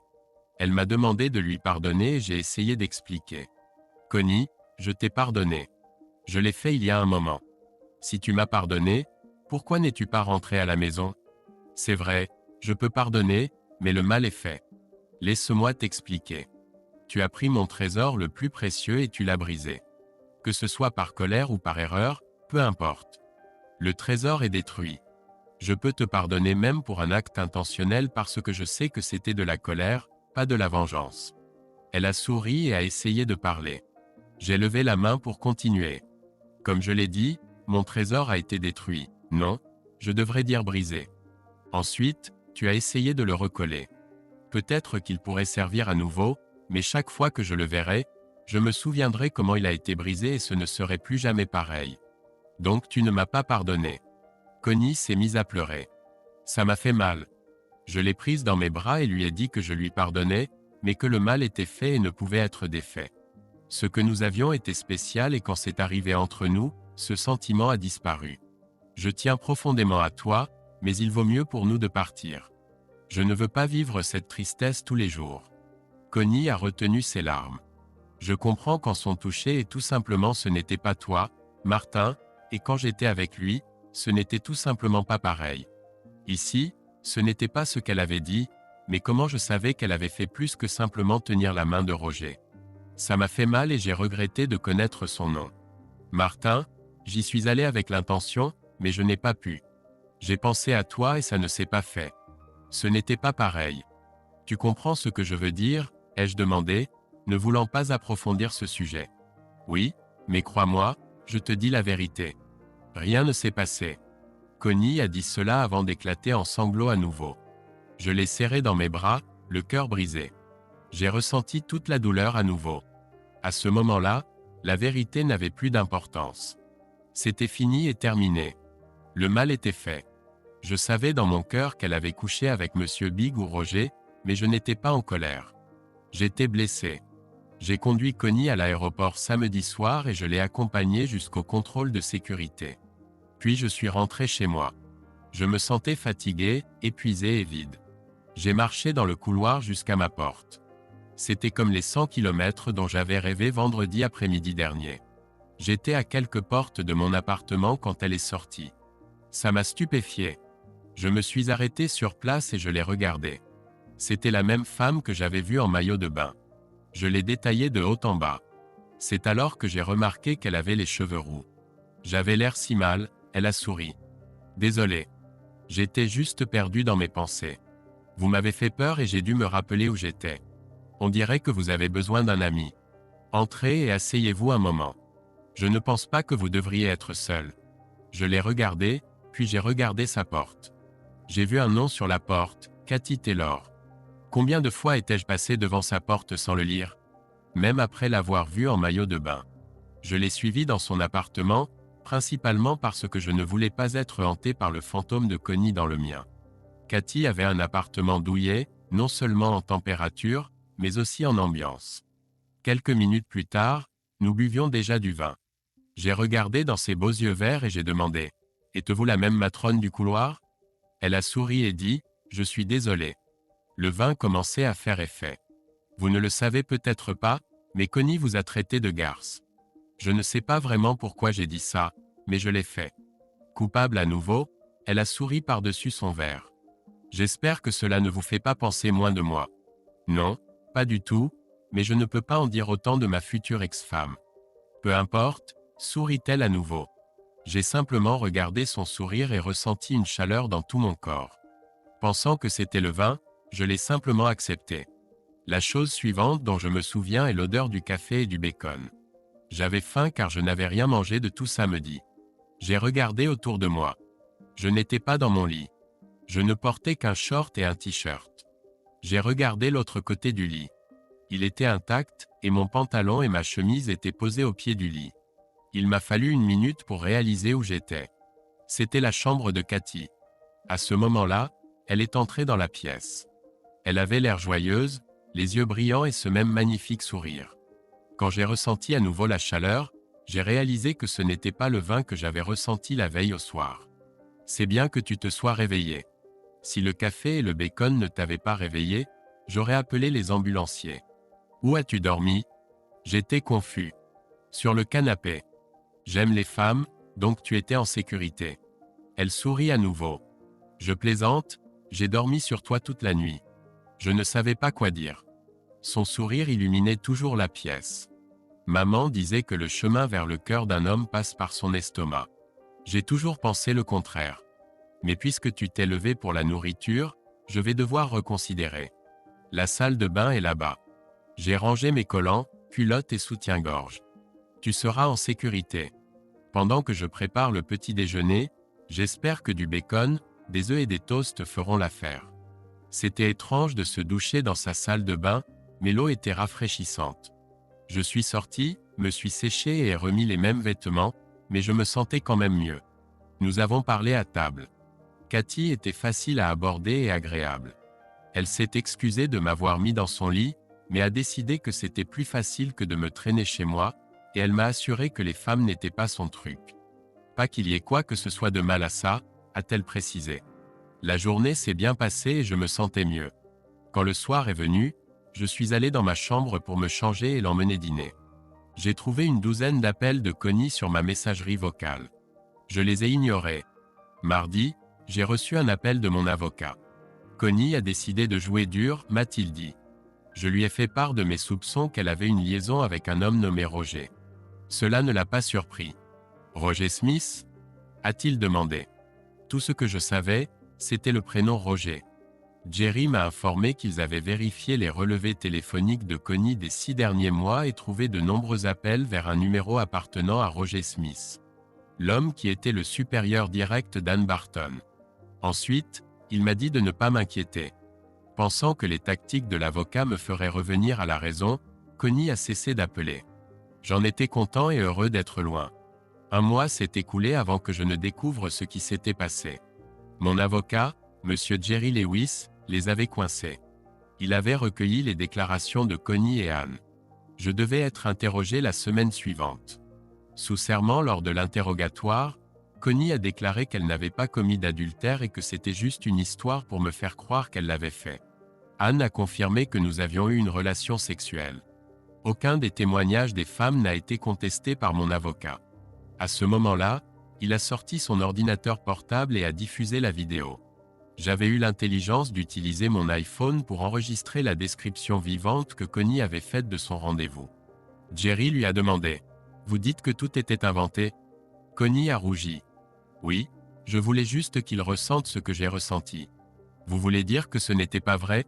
Elle m'a demandé de lui pardonner et j'ai essayé d'expliquer. Connie, je t'ai pardonné. Je l'ai fait il y a un moment. Si tu m'as pardonné, pourquoi n'es-tu pas rentré à la maison? C'est vrai, je peux pardonner, mais le mal est fait. Laisse-moi t'expliquer. Tu as pris mon trésor le plus précieux et tu l'as brisé. Que ce soit par colère ou par erreur, peu importe. Le trésor est détruit. Je peux te pardonner même pour un acte intentionnel parce que je sais que c'était de la colère, pas de la vengeance. Elle a souri et a essayé de parler. J'ai levé la main pour continuer. Comme je l'ai dit, mon trésor a été détruit. Non, je devrais dire brisé. Ensuite, tu as essayé de le recoller. Peut-être qu'il pourrait servir à nouveau, mais chaque fois que je le verrai, je me souviendrai comment il a été brisé et ce ne serait plus jamais pareil. Donc tu ne m'as pas pardonné. Connie s'est mise à pleurer. Ça m'a fait mal. Je l'ai prise dans mes bras et lui ai dit que je lui pardonnais, mais que le mal était fait et ne pouvait être défait. Ce que nous avions était spécial et quand c'est arrivé entre nous, ce sentiment a disparu. Je tiens profondément à toi, mais il vaut mieux pour nous de partir. Je ne veux pas vivre cette tristesse tous les jours. Connie a retenu ses larmes. Je comprends quand son toucher et tout simplement ce n'était pas toi, Martin, et quand j'étais avec lui, ce n'était tout simplement pas pareil. Ici, ce n'était pas ce qu'elle avait dit, mais comment je savais qu'elle avait fait plus que simplement tenir la main de Roger. Ça m'a fait mal et j'ai regretté de connaître son nom. Martin, j'y suis allé avec l'intention, mais je n'ai pas pu. J'ai pensé à toi et ça ne s'est pas fait. Ce n'était pas pareil. Tu comprends ce que je veux dire, ai-je demandé, ne voulant pas approfondir ce sujet. Oui, mais crois-moi, je te dis la vérité. Rien ne s'est passé. Connie a dit cela avant d'éclater en sanglots à nouveau. Je l'ai serré dans mes bras, le cœur brisé. J'ai ressenti toute la douleur à nouveau. À ce moment-là, la vérité n'avait plus d'importance. C'était fini et terminé. Le mal était fait. Je savais dans mon cœur qu'elle avait couché avec Monsieur Big ou Roger, mais je n'étais pas en colère. J'étais blessé. J'ai conduit Connie à l'aéroport samedi soir et je l'ai accompagnée jusqu'au contrôle de sécurité. Puis je suis rentré chez moi. Je me sentais fatigué, épuisé et vide. J'ai marché dans le couloir jusqu'à ma porte. C'était comme les 100 kilomètres dont j'avais rêvé vendredi après-midi dernier. J'étais à quelques portes de mon appartement quand elle est sortie. Ça m'a stupéfié. Je me suis arrêté sur place et je l'ai regardée. C'était la même femme que j'avais vue en maillot de bain. Je l'ai détaillée de haut en bas. C'est alors que j'ai remarqué qu'elle avait les cheveux roux. J'avais l'air si mal, elle a souri. Désolé. J'étais juste perdu dans mes pensées. Vous m'avez fait peur et j'ai dû me rappeler où j'étais. On dirait que vous avez besoin d'un ami. Entrez et asseyez-vous un moment. Je ne pense pas que vous devriez être seul. Je l'ai regardé, puis j'ai regardé sa porte. J'ai vu un nom sur la porte, Cathy Taylor. Combien de fois étais-je passé devant sa porte sans le lire? Même après l'avoir vue en maillot de bain. Je l'ai suivie dans son appartement, principalement parce que je ne voulais pas être hanté par le fantôme de Connie dans le mien. Cathy avait un appartement douillet, non seulement en température, mais aussi en ambiance. Quelques minutes plus tard, nous buvions déjà du vin. J'ai regardé dans ses beaux yeux verts et j'ai demandé « Êtes-vous la même matrone du couloir ?» Elle a souri et dit « Je suis désolé. » Le vin commençait à faire effet. Vous ne le savez peut-être pas, mais Connie vous a traité de garce. Je ne sais pas vraiment pourquoi j'ai dit ça, mais je l'ai fait. Coupable à nouveau, elle a souri par-dessus son verre. J'espère que cela ne vous fait pas penser moins de moi. Non, pas du tout, mais je ne peux pas en dire autant de ma future ex-femme. Peu importe, sourit-elle à nouveau. J'ai simplement regardé son sourire et ressenti une chaleur dans tout mon corps. Pensant que c'était le vin, je l'ai simplement accepté. La chose suivante dont je me souviens est l'odeur du café et du bacon. J'avais faim car je n'avais rien mangé de tout samedi. J'ai regardé autour de moi. Je n'étais pas dans mon lit. Je ne portais qu'un short et un t-shirt. J'ai regardé l'autre côté du lit. Il était intact, et mon pantalon et ma chemise étaient posés au pied du lit. Il m'a fallu une minute pour réaliser où j'étais. C'était la chambre de Cathy. À ce moment-là, elle est entrée dans la pièce. Elle avait l'air joyeuse, les yeux brillants et ce même magnifique sourire. Quand j'ai ressenti à nouveau la chaleur, j'ai réalisé que ce n'était pas le vin que j'avais ressenti la veille au soir. C'est bien que tu te sois réveillé. Si le café et le bacon ne t'avaient pas réveillé, j'aurais appelé les ambulanciers. Où as-tu dormi? J'étais confus. Sur le canapé. J'aime les femmes, donc tu étais en sécurité. Elle sourit à nouveau. Je plaisante, j'ai dormi sur toi toute la nuit. Je ne savais pas quoi dire. Son sourire illuminait toujours la pièce. Maman disait que le chemin vers le cœur d'un homme passe par son estomac. J'ai toujours pensé le contraire. Mais puisque tu t'es levé pour la nourriture, je vais devoir reconsidérer. La salle de bain est là-bas. J'ai rangé mes collants, culottes et soutien-gorge. Tu seras en sécurité. Pendant que je prépare le petit déjeuner, j'espère que du bacon, des œufs et des toasts feront l'affaire. C'était étrange de se doucher dans sa salle de bain, mais l'eau était rafraîchissante. Je suis sorti, me suis séché et ai remis les mêmes vêtements, mais je me sentais quand même mieux. Nous avons parlé à table. Cathy était facile à aborder et agréable. Elle s'est excusée de m'avoir mis dans son lit, mais a décidé que c'était plus facile que de me traîner chez moi, et elle m'a assuré que les femmes n'étaient pas son truc. Pas qu'il y ait quoi que ce soit de mal à ça, a-t-elle précisé. La journée s'est bien passée et je me sentais mieux. Quand le soir est venu, je suis allé dans ma chambre pour me changer et l'emmener dîner. J'ai trouvé une douzaine d'appels de Connie sur ma messagerie vocale. Je les ai ignorés. Mardi, j'ai reçu un appel de mon avocat. Connie a décidé de jouer dur, m'a-t-il dit. Je lui ai fait part de mes soupçons qu'elle avait une liaison avec un homme nommé Roger. Cela ne l'a pas surpris. Roger Smith? A-t-il demandé. Tout ce que je savais, c'était le prénom Roger. Jerry m'a informé qu'ils avaient vérifié les relevés téléphoniques de Connie des 6 derniers mois et trouvé de nombreux appels vers un numéro appartenant à Roger Smith, l'homme qui était le supérieur direct d'Anne Barton. Ensuite, il m'a dit de ne pas m'inquiéter. Pensant que les tactiques de l'avocat me feraient revenir à la raison, Connie a cessé d'appeler. J'en étais content et heureux d'être loin. Un mois s'est écoulé avant que je ne découvre ce qui s'était passé. Mon avocat, M. Jerry Lewis, les avait coincés. Il avait recueilli les déclarations de Connie et Anne. Je devais être interrogé la semaine suivante. Sous serment lors de l'interrogatoire, Connie a déclaré qu'elle n'avait pas commis d'adultère et que c'était juste une histoire pour me faire croire qu'elle l'avait fait. Anne a confirmé que nous avions eu une relation sexuelle. Aucun des témoignages des femmes n'a été contesté par mon avocat. À ce moment-là, il a sorti son ordinateur portable et a diffusé la vidéo. J'avais eu l'intelligence d'utiliser mon iPhone pour enregistrer la description vivante que Connie avait faite de son rendez-vous. Jerry lui a demandé « Vous dites que tout était inventé ?» Connie a rougi. « Oui, je voulais juste qu'il ressente ce que j'ai ressenti. »« Vous voulez dire que ce n'était pas vrai ?»«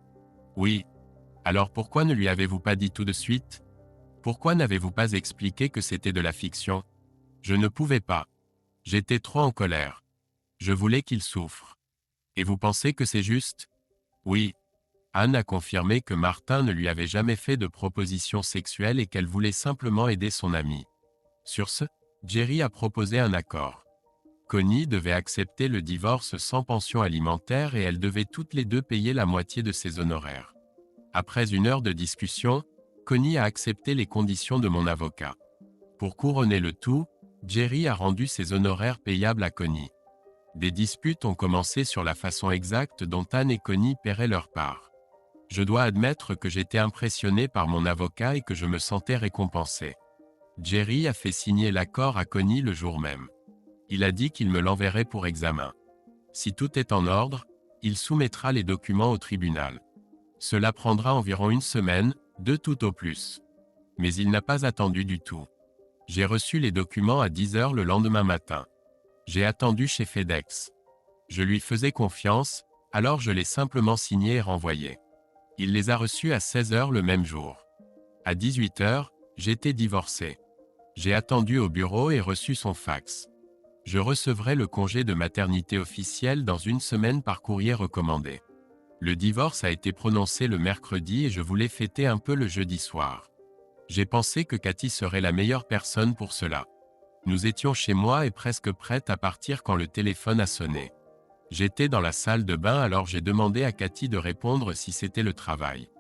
Oui. »« Alors pourquoi ne lui avez-vous pas dit tout de suite ? Pourquoi n'avez-vous pas expliqué que c'était de la fiction ? » Je ne pouvais pas. J'étais trop en colère. Je voulais qu'il souffre. Et vous pensez que c'est juste ? Oui. Anne a confirmé que Martin ne lui avait jamais fait de proposition sexuelle et qu'elle voulait simplement aider son ami. Sur ce, Jerry a proposé un accord. Connie devait accepter le divorce sans pension alimentaire et elles devaient toutes les deux payer la moitié de ses honoraires. Après 1 heure de discussion, Connie a accepté les conditions de mon avocat. Pour couronner le tout, Jerry a rendu ses honoraires payables à Connie. Des disputes ont commencé sur la façon exacte dont Anne et Connie paieraient leur part. Je dois admettre que j'étais impressionné par mon avocat et que je me sentais récompensé. Jerry a fait signer l'accord à Connie le jour même. Il a dit qu'il me l'enverrait pour examen. Si tout est en ordre, il soumettra les documents au tribunal. Cela prendra environ 1 semaine, 2 tout au plus. Mais il n'a pas attendu du tout. J'ai reçu les documents à 10 heures le lendemain matin. J'ai attendu chez FedEx. Je lui faisais confiance, alors je l'ai simplement signés et renvoyés. Il les a reçus à 16 heures le même jour. À 18 heures, j'étais divorcé. J'ai attendu au bureau et reçu son fax. Je recevrai le congé de maternité officiel dans 1 semaine par courrier recommandé. Le divorce a été prononcé le mercredi et je voulais fêter un peu le jeudi soir. J'ai pensé que Cathy serait la meilleure personne pour cela. Nous étions chez moi et presque prêtes à partir quand le téléphone a sonné. J'étais dans la salle de bain alors j'ai demandé à Cathy de répondre si c'était le travail.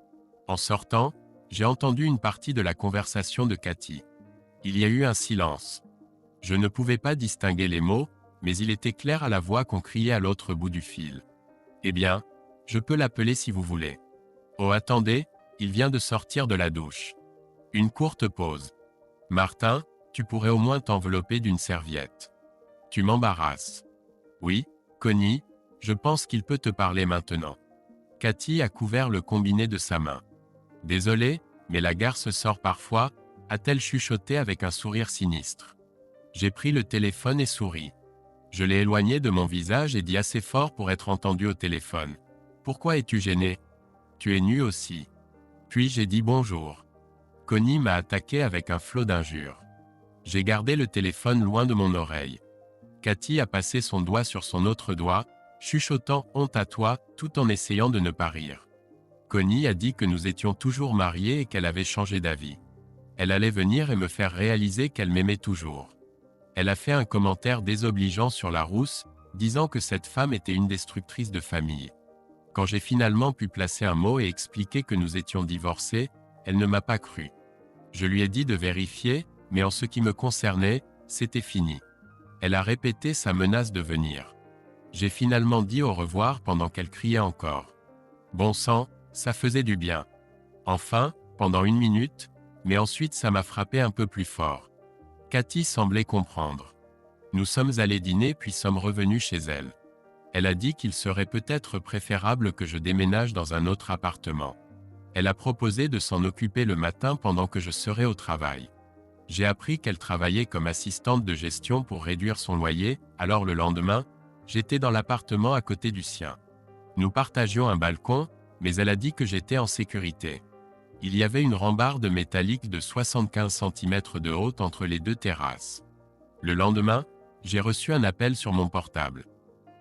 En sortant, j'ai entendu une partie de la conversation de Cathy. Il y a eu un silence. Je ne pouvais pas distinguer les mots, mais il était clair à la voix qu'on criait à l'autre bout du fil. Eh bien, je peux l'appeler si vous voulez. Oh attendez, il vient de sortir de la douche. Une courte pause. Martin, tu pourrais au moins t'envelopper d'une serviette. Tu m'embarrasses. Oui, Connie, je pense qu'il peut te parler maintenant. Cathy a couvert le combiné de sa main. Désolé, mais la garce sort parfois, a-t-elle chuchoté avec un sourire sinistre. J'ai pris le téléphone et souri. Je l'ai éloigné de mon visage et dit assez fort pour être entendu au téléphone. Pourquoi es-tu gêné ? Tu es nu aussi. Puis j'ai dit bonjour. Connie m'a attaqué avec un flot d'injures. J'ai gardé le téléphone loin de mon oreille. Cathy a passé son doigt sur son autre doigt, chuchotant « honte à toi » tout en essayant de ne pas rire. Connie a dit que nous étions toujours mariés et qu'elle avait changé d'avis. Elle allait venir et me faire réaliser qu'elle m'aimait toujours. Elle a fait un commentaire désobligeant sur la rousse, disant que cette femme était une destructrice de famille. Quand j'ai finalement pu placer un mot et expliquer que nous étions divorcés, elle ne m'a pas cru. Je lui ai dit de vérifier, mais en ce qui me concernait, c'était fini. Elle a répété sa menace de venir. J'ai finalement dit au revoir pendant qu'elle criait encore. Bon sang, ça faisait du bien. Enfin, pendant 1 minute, mais ensuite ça m'a frappé un peu plus fort. Cathy semblait comprendre. Nous sommes allés dîner puis sommes revenus chez elle. Elle a dit qu'il serait peut-être préférable que je déménage dans un autre appartement. Elle a proposé de s'en occuper le matin pendant que je serais au travail. J'ai appris qu'elle travaillait comme assistante de gestion pour réduire son loyer, alors le lendemain, j'étais dans l'appartement à côté du sien. Nous partagions un balcon, mais elle a dit que j'étais en sécurité. Il y avait une rambarde métallique de 75 cm de haut entre les deux terrasses. Le lendemain, j'ai reçu un appel sur mon portable.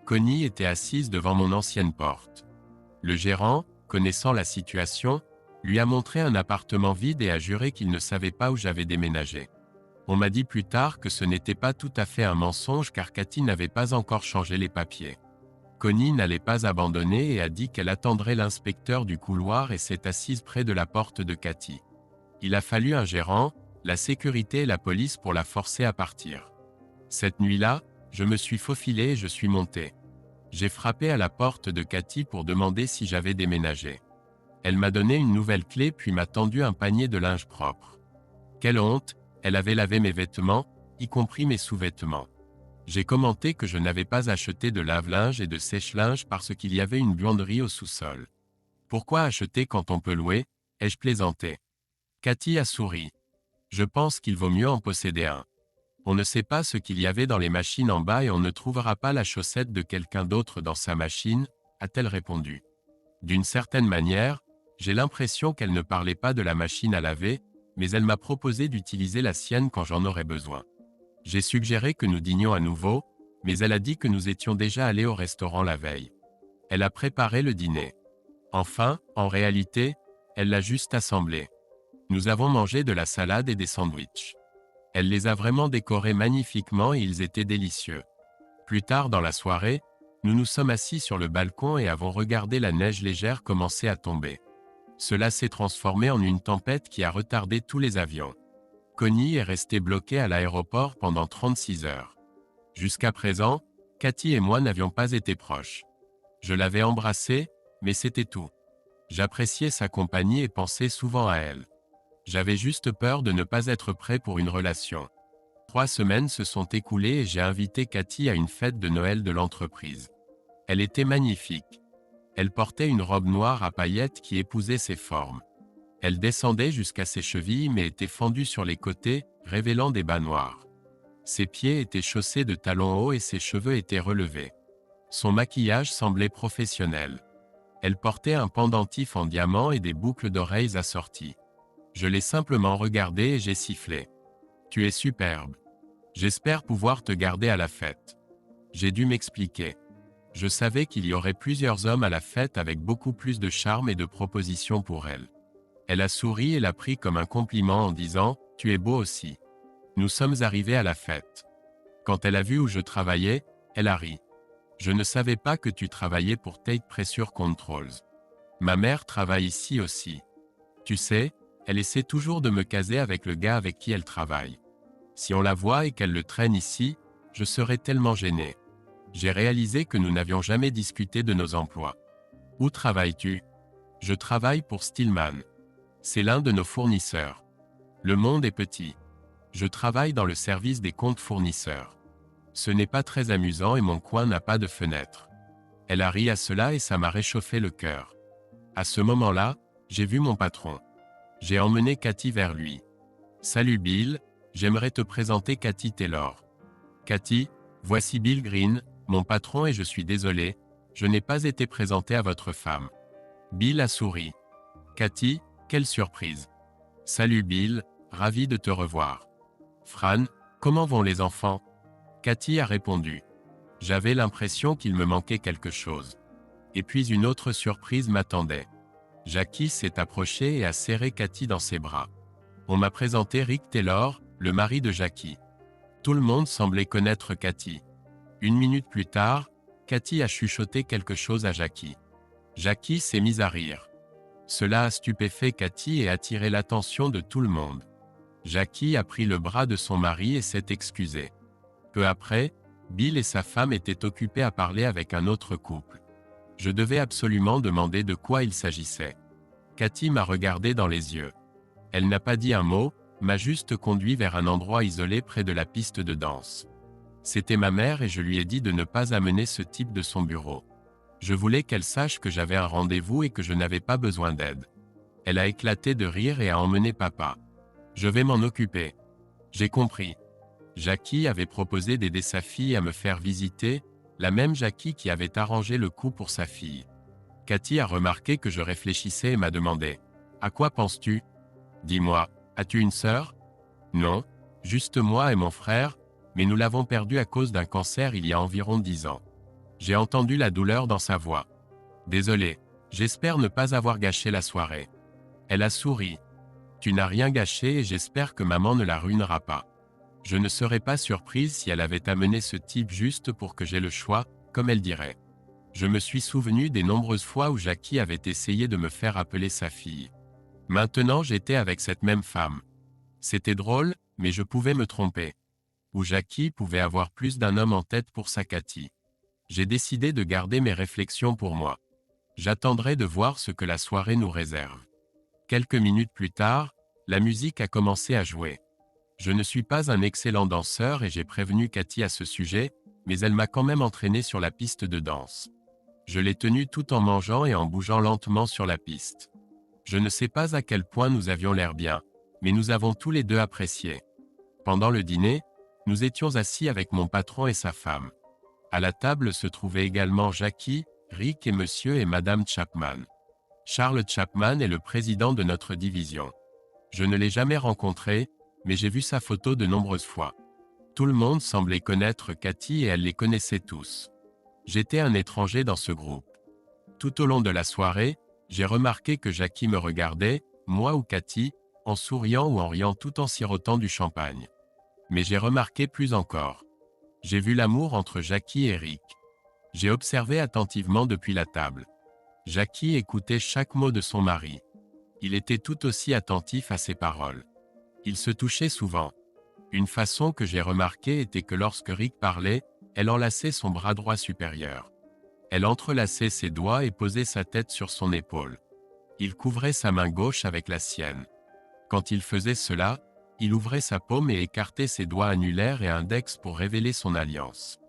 Connie était assise devant mon ancienne porte. Le gérant, connaissant la situation, lui a montré un appartement vide et a juré qu'il ne savait pas où j'avais déménagé. On m'a dit plus tard que ce n'était pas tout à fait un mensonge car Cathy n'avait pas encore changé les papiers. Connie n'allait pas abandonner et a dit qu'elle attendrait l'inspecteur du couloir et s'est assise près de la porte de Cathy. Il a fallu un gérant, la sécurité et la police pour la forcer à partir. Cette nuit-là, je me suis faufilé et je suis monté. J'ai frappé à la porte de Cathy pour demander si j'avais déménagé. Elle m'a donné une nouvelle clé puis m'a tendu un panier de linge propre. Quelle honte, elle avait lavé mes vêtements, y compris mes sous-vêtements. J'ai commenté que je n'avais pas acheté de lave-linge et de sèche-linge parce qu'il y avait une buanderie au sous-sol. Pourquoi acheter quand on peut louer, ai-je plaisanté. Cathy a souri. Je pense qu'il vaut mieux en posséder un. On ne sait pas ce qu'il y avait dans les machines en bas et on ne trouvera pas la chaussette de quelqu'un d'autre dans sa machine, a-t-elle répondu. D'une certaine manière, j'ai l'impression qu'elle ne parlait pas de la machine à laver, mais elle m'a proposé d'utiliser la sienne quand j'en aurais besoin. J'ai suggéré que nous dînions à nouveau, mais elle a dit que nous étions déjà allés au restaurant la veille. Elle a préparé le dîner. Enfin, en réalité, elle l'a juste assemblé. Nous avons mangé de la salade et des sandwichs. Elle les a vraiment décorés magnifiquement et ils étaient délicieux. Plus tard dans la soirée, nous nous sommes assis sur le balcon et avons regardé la neige légère commencer à tomber. Cela s'est transformé en une tempête qui a retardé tous les avions. Connie est restée bloquée à l'aéroport pendant 36 heures. Jusqu'à présent, Cathy et moi n'avions pas été proches. Je l'avais embrassée, mais c'était tout. J'appréciais sa compagnie et pensais souvent à elle. J'avais juste peur de ne pas être prêt pour une relation. 3 semaines se sont écoulées et j'ai invité Cathy à une fête de Noël de l'entreprise. Elle était magnifique. Elle portait une robe noire à paillettes qui épousait ses formes. Elle descendait jusqu'à ses chevilles mais était fendue sur les côtés, révélant des bas noirs. Ses pieds étaient chaussés de talons hauts et ses cheveux étaient relevés. Son maquillage semblait professionnel. Elle portait un pendentif en diamant et des boucles d'oreilles assorties. Je l'ai simplement regardée et j'ai sifflé. « Tu es superbe. J'espère pouvoir te garder à la fête. » J'ai dû m'expliquer. Je savais qu'il y aurait plusieurs hommes à la fête avec beaucoup plus de charme et de propositions pour elle. Elle a souri et l'a pris comme un compliment en disant « Tu es beau aussi. » Nous sommes arrivés à la fête. Quand elle a vu où je travaillais, elle a ri. « Je ne savais pas que tu travaillais pour Tate Pressure Controls. Ma mère travaille ici aussi. Tu sais, elle essaie toujours de me caser avec le gars avec qui elle travaille. Si on la voit et qu'elle le traîne ici, je serais tellement gêné. » J'ai réalisé que nous n'avions jamais discuté de nos emplois. « Où travailles-tu » ? « Je travaille pour Stillman. C'est l'un de nos fournisseurs. Le monde est petit. Je travaille dans le service des comptes fournisseurs. Ce n'est pas très amusant et mon coin n'a pas de fenêtre. » Elle a ri à cela et ça m'a réchauffé le cœur. À ce moment-là, j'ai vu mon patron. J'ai emmené Cathy vers lui. « Salut Bill, j'aimerais te présenter Cathy Taylor. »« Cathy, voici Bill Green, mon patron et je suis désolé, je n'ai pas été présenté à votre femme. » Bill a souri. « Cathy, quelle surprise. »« Salut Bill, ravi de te revoir. »« Fran, comment vont les enfants ?» Cathy a répondu. J'avais l'impression qu'il me manquait quelque chose. Et puis une autre surprise m'attendait. Jackie s'est approché et a serré Cathy dans ses bras. On m'a présenté Rick Taylor, le mari de Jackie. Tout le monde semblait connaître Cathy. 1 minute plus tard, Cathy a chuchoté quelque chose à Jackie. Jackie s'est mise à rire. Cela a stupéfait Cathy et attiré l'attention de tout le monde. Jackie a pris le bras de son mari et s'est excusée. Peu après, Bill et sa femme étaient occupés à parler avec un autre couple. Je devais absolument demander de quoi il s'agissait. Cathy m'a regardé dans les yeux. Elle n'a pas dit un mot, m'a juste conduit vers un endroit isolé près de la piste de danse. C'était ma mère et je lui ai dit de ne pas amener ce type de son bureau. Je voulais qu'elle sache que j'avais un rendez-vous et que je n'avais pas besoin d'aide. Elle a éclaté de rire et a emmené papa. Je vais m'en occuper. J'ai compris. Jackie avait proposé d'aider sa fille à me faire visiter, la même Jackie qui avait arrangé le coup pour sa fille. Cathy a remarqué que je réfléchissais et m'a demandé « À quoi penses-tu ? Dis-moi, as-tu une sœur ? » Non, juste moi et mon frère, mais nous l'avons perdue à cause d'un cancer il y a environ 10 ans. J'ai entendu la douleur dans sa voix. Désolé, j'espère ne pas avoir gâché la soirée. Elle a souri. Tu n'as rien gâché et j'espère que maman ne la ruinera pas. Je ne serais pas surprise si elle avait amené ce type juste pour que j'aie le choix, comme elle dirait. Je me suis souvenu des nombreuses fois où Jackie avait essayé de me faire appeler sa fille. Maintenant j'étais avec cette même femme. C'était drôle, mais je pouvais me tromper. Ou Jackie pouvait avoir plus d'un homme en tête pour sa Cathy. J'ai décidé de garder mes réflexions pour moi. J'attendrai de voir ce que la soirée nous réserve. Quelques minutes plus tard, la musique a commencé à jouer. Je ne suis pas un excellent danseur et j'ai prévenu Cathy à ce sujet, mais elle m'a quand même entraîné sur la piste de danse. Je l'ai tenue tout en mangeant et en bougeant lentement sur la piste. Je ne sais pas à quel point nous avions l'air bien, mais nous avons tous les deux apprécié. Pendant le dîner, nous étions assis avec mon patron et sa femme. À la table se trouvaient également Jackie, Rick et Monsieur et Madame Chapman. Charles Chapman est le président de notre division. Je ne l'ai jamais rencontré, mais j'ai vu sa photo de nombreuses fois. Tout le monde semblait connaître Cathy et elle les connaissait tous. J'étais un étranger dans ce groupe. Tout au long de la soirée, j'ai remarqué que Jackie me regardait, moi ou Cathy, en souriant ou en riant tout en sirotant du champagne. Mais j'ai remarqué plus encore. J'ai vu l'amour entre Jackie et Rick. J'ai observé attentivement depuis la table. Jackie écoutait chaque mot de son mari. Il était tout aussi attentif à ses paroles. Ils se touchaient souvent. Une façon que j'ai remarquée était que lorsque Rick parlait, elle enlaçait son bras droit supérieur. Elle entrelaçait ses doigts et posait sa tête sur son épaule. Il couvrait sa main gauche avec la sienne. Quand il faisait cela, il ouvrait sa paume et écartait ses doigts annulaires et index pour révéler son alliance.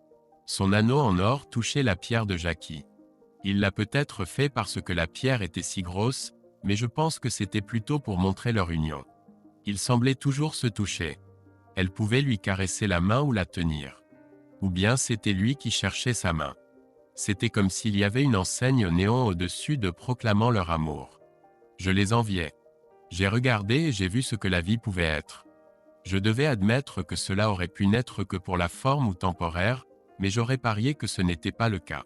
Son anneau en or touchait la pierre de Jackie. Il l'a peut-être fait parce que la pierre était si grosse, mais je pense que c'était plutôt pour montrer leur union. Ils semblaient toujours se toucher. Elle pouvait lui caresser la main ou la tenir. Ou bien c'était lui qui cherchait sa main. C'était comme s'il y avait une enseigne au néon au-dessus de proclamant leur amour. Je les enviais. J'ai regardé et j'ai vu ce que la vie pouvait être. Je devais admettre que cela aurait pu n'être que pour la forme ou temporaire, mais j'aurais parié que ce n'était pas le cas.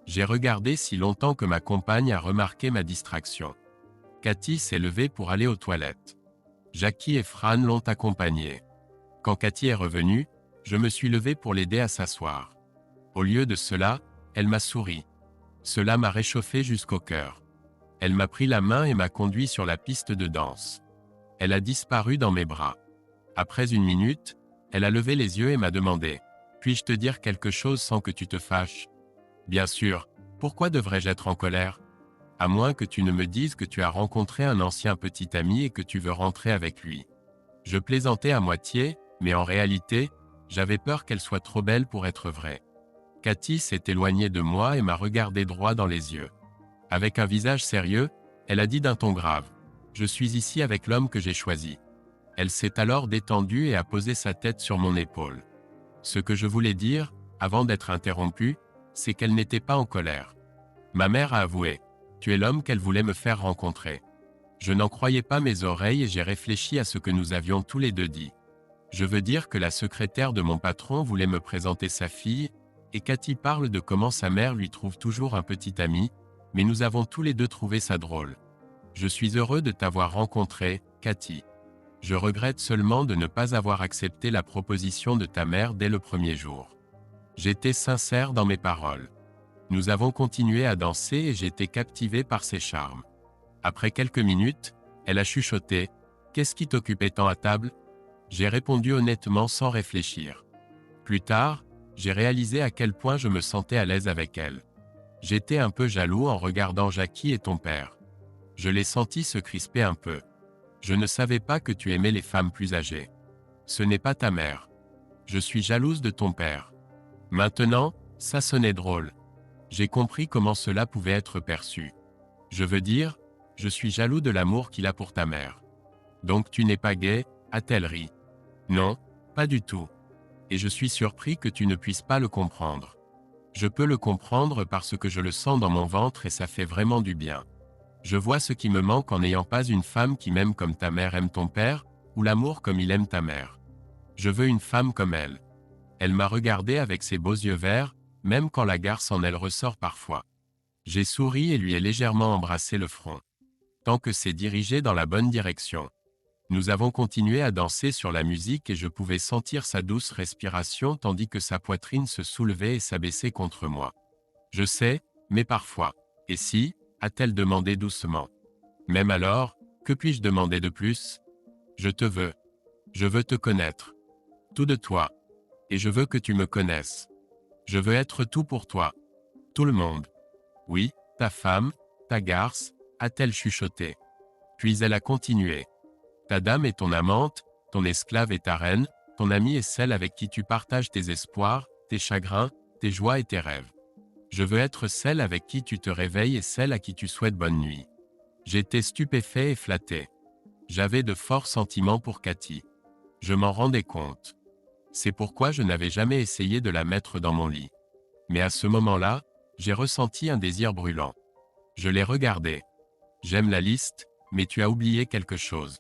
J'ai regardé si longtemps que ma compagne a remarqué ma distraction. Cathy s'est levée pour aller aux toilettes. Jackie et Fran l'ont accompagnée. Quand Cathy est revenue, je me suis levé pour l'aider à s'asseoir. Au lieu de cela, elle m'a souri. Cela m'a réchauffé jusqu'au cœur. Elle m'a pris la main et m'a conduit sur la piste de danse. Elle a disparu dans mes bras. Après une minute, elle a levé les yeux et m'a demandé « Puis-je te dire quelque chose sans que tu te fâches ?» Bien sûr, pourquoi devrais-je être en colère ? À moins que tu ne me dises que tu as rencontré un ancien petit ami et que tu veux rentrer avec lui. Je plaisantais à moitié, mais en réalité, j'avais peur qu'elle soit trop belle pour être vraie. Cathy s'est éloignée de moi et m'a regardé droit dans les yeux. Avec un visage sérieux, elle a dit d'un ton grave « Je suis ici avec l'homme que j'ai choisi ». Elle s'est alors détendue et a posé sa tête sur mon épaule. Ce que je voulais dire, avant d'être interrompue, c'est qu'elle n'était pas en colère. Ma mère a avoué « Tu es l'homme qu'elle voulait me faire rencontrer ». Je n'en croyais pas mes oreilles et j'ai réfléchi à ce que nous avions tous les deux dit. Je veux dire que la secrétaire de mon patron voulait me présenter sa fille, et Cathy parle de comment sa mère lui trouve toujours un petit ami, mais nous avons tous les deux trouvé ça drôle. Je suis heureux de t'avoir rencontré, Cathy. Je regrette seulement de ne pas avoir accepté la proposition de ta mère dès le premier jour. J'étais sincère dans mes paroles. Nous avons continué à danser et j'étais captivé par ses charmes. Après quelques minutes, elle a chuchoté « Qu'est-ce qui t'occupait tant à table ?» J'ai répondu honnêtement sans réfléchir. Plus tard, j'ai réalisé à quel point je me sentais à l'aise avec elle. J'étais un peu jaloux en regardant Jackie et ton père. Je l'ai senti se crisper un peu. Je ne savais pas que tu aimais les femmes plus âgées. Ce n'est pas ta mère. Je suis jalouse de ton père. Maintenant, ça sonnait drôle. J'ai compris comment cela pouvait être perçu. Je veux dire, je suis jaloux de l'amour qu'il a pour ta mère. Donc tu n'es pas gay, a-t-elle ri. Non, pas du tout. Et je suis surpris que tu ne puisses pas le comprendre. Je peux le comprendre parce que je le sens dans mon ventre et ça fait vraiment du bien. Je vois ce qui me manque en n'ayant pas une femme qui m'aime comme ta mère aime ton père, ou l'amour comme il aime ta mère. Je veux une femme comme elle. Elle m'a regardé avec ses beaux yeux verts, même quand la garce en elle ressort parfois. J'ai souri et lui ai légèrement embrassé le front. Tant que c'est dirigé dans la bonne direction. Nous avons continué à danser sur la musique et je pouvais sentir sa douce respiration tandis que sa poitrine se soulevait et s'abaissait contre moi. Je sais, mais parfois. Et si, a-t-elle demandé doucement. Même alors, que puis-je demander de plus? Je te veux. Je veux te connaître. Tout de toi. Et je veux que tu me connaisses. Je veux être tout pour toi. Tout le monde. Oui, ta femme, ta garce, a-t-elle chuchoté. Puis elle a continué. Ta dame est ton amante, ton esclave est ta reine, ton amie est celle avec qui tu partages tes espoirs, tes chagrins, tes joies et tes rêves. Je veux être celle avec qui tu te réveilles et celle à qui tu souhaites bonne nuit. J'étais stupéfait et flatté. J'avais de forts sentiments pour Cathy. Je m'en rendais compte. C'est pourquoi je n'avais jamais essayé de la mettre dans mon lit. Mais à ce moment-là, j'ai ressenti un désir brûlant. Je l'ai regardée. J'aime la liste, mais tu as oublié quelque chose.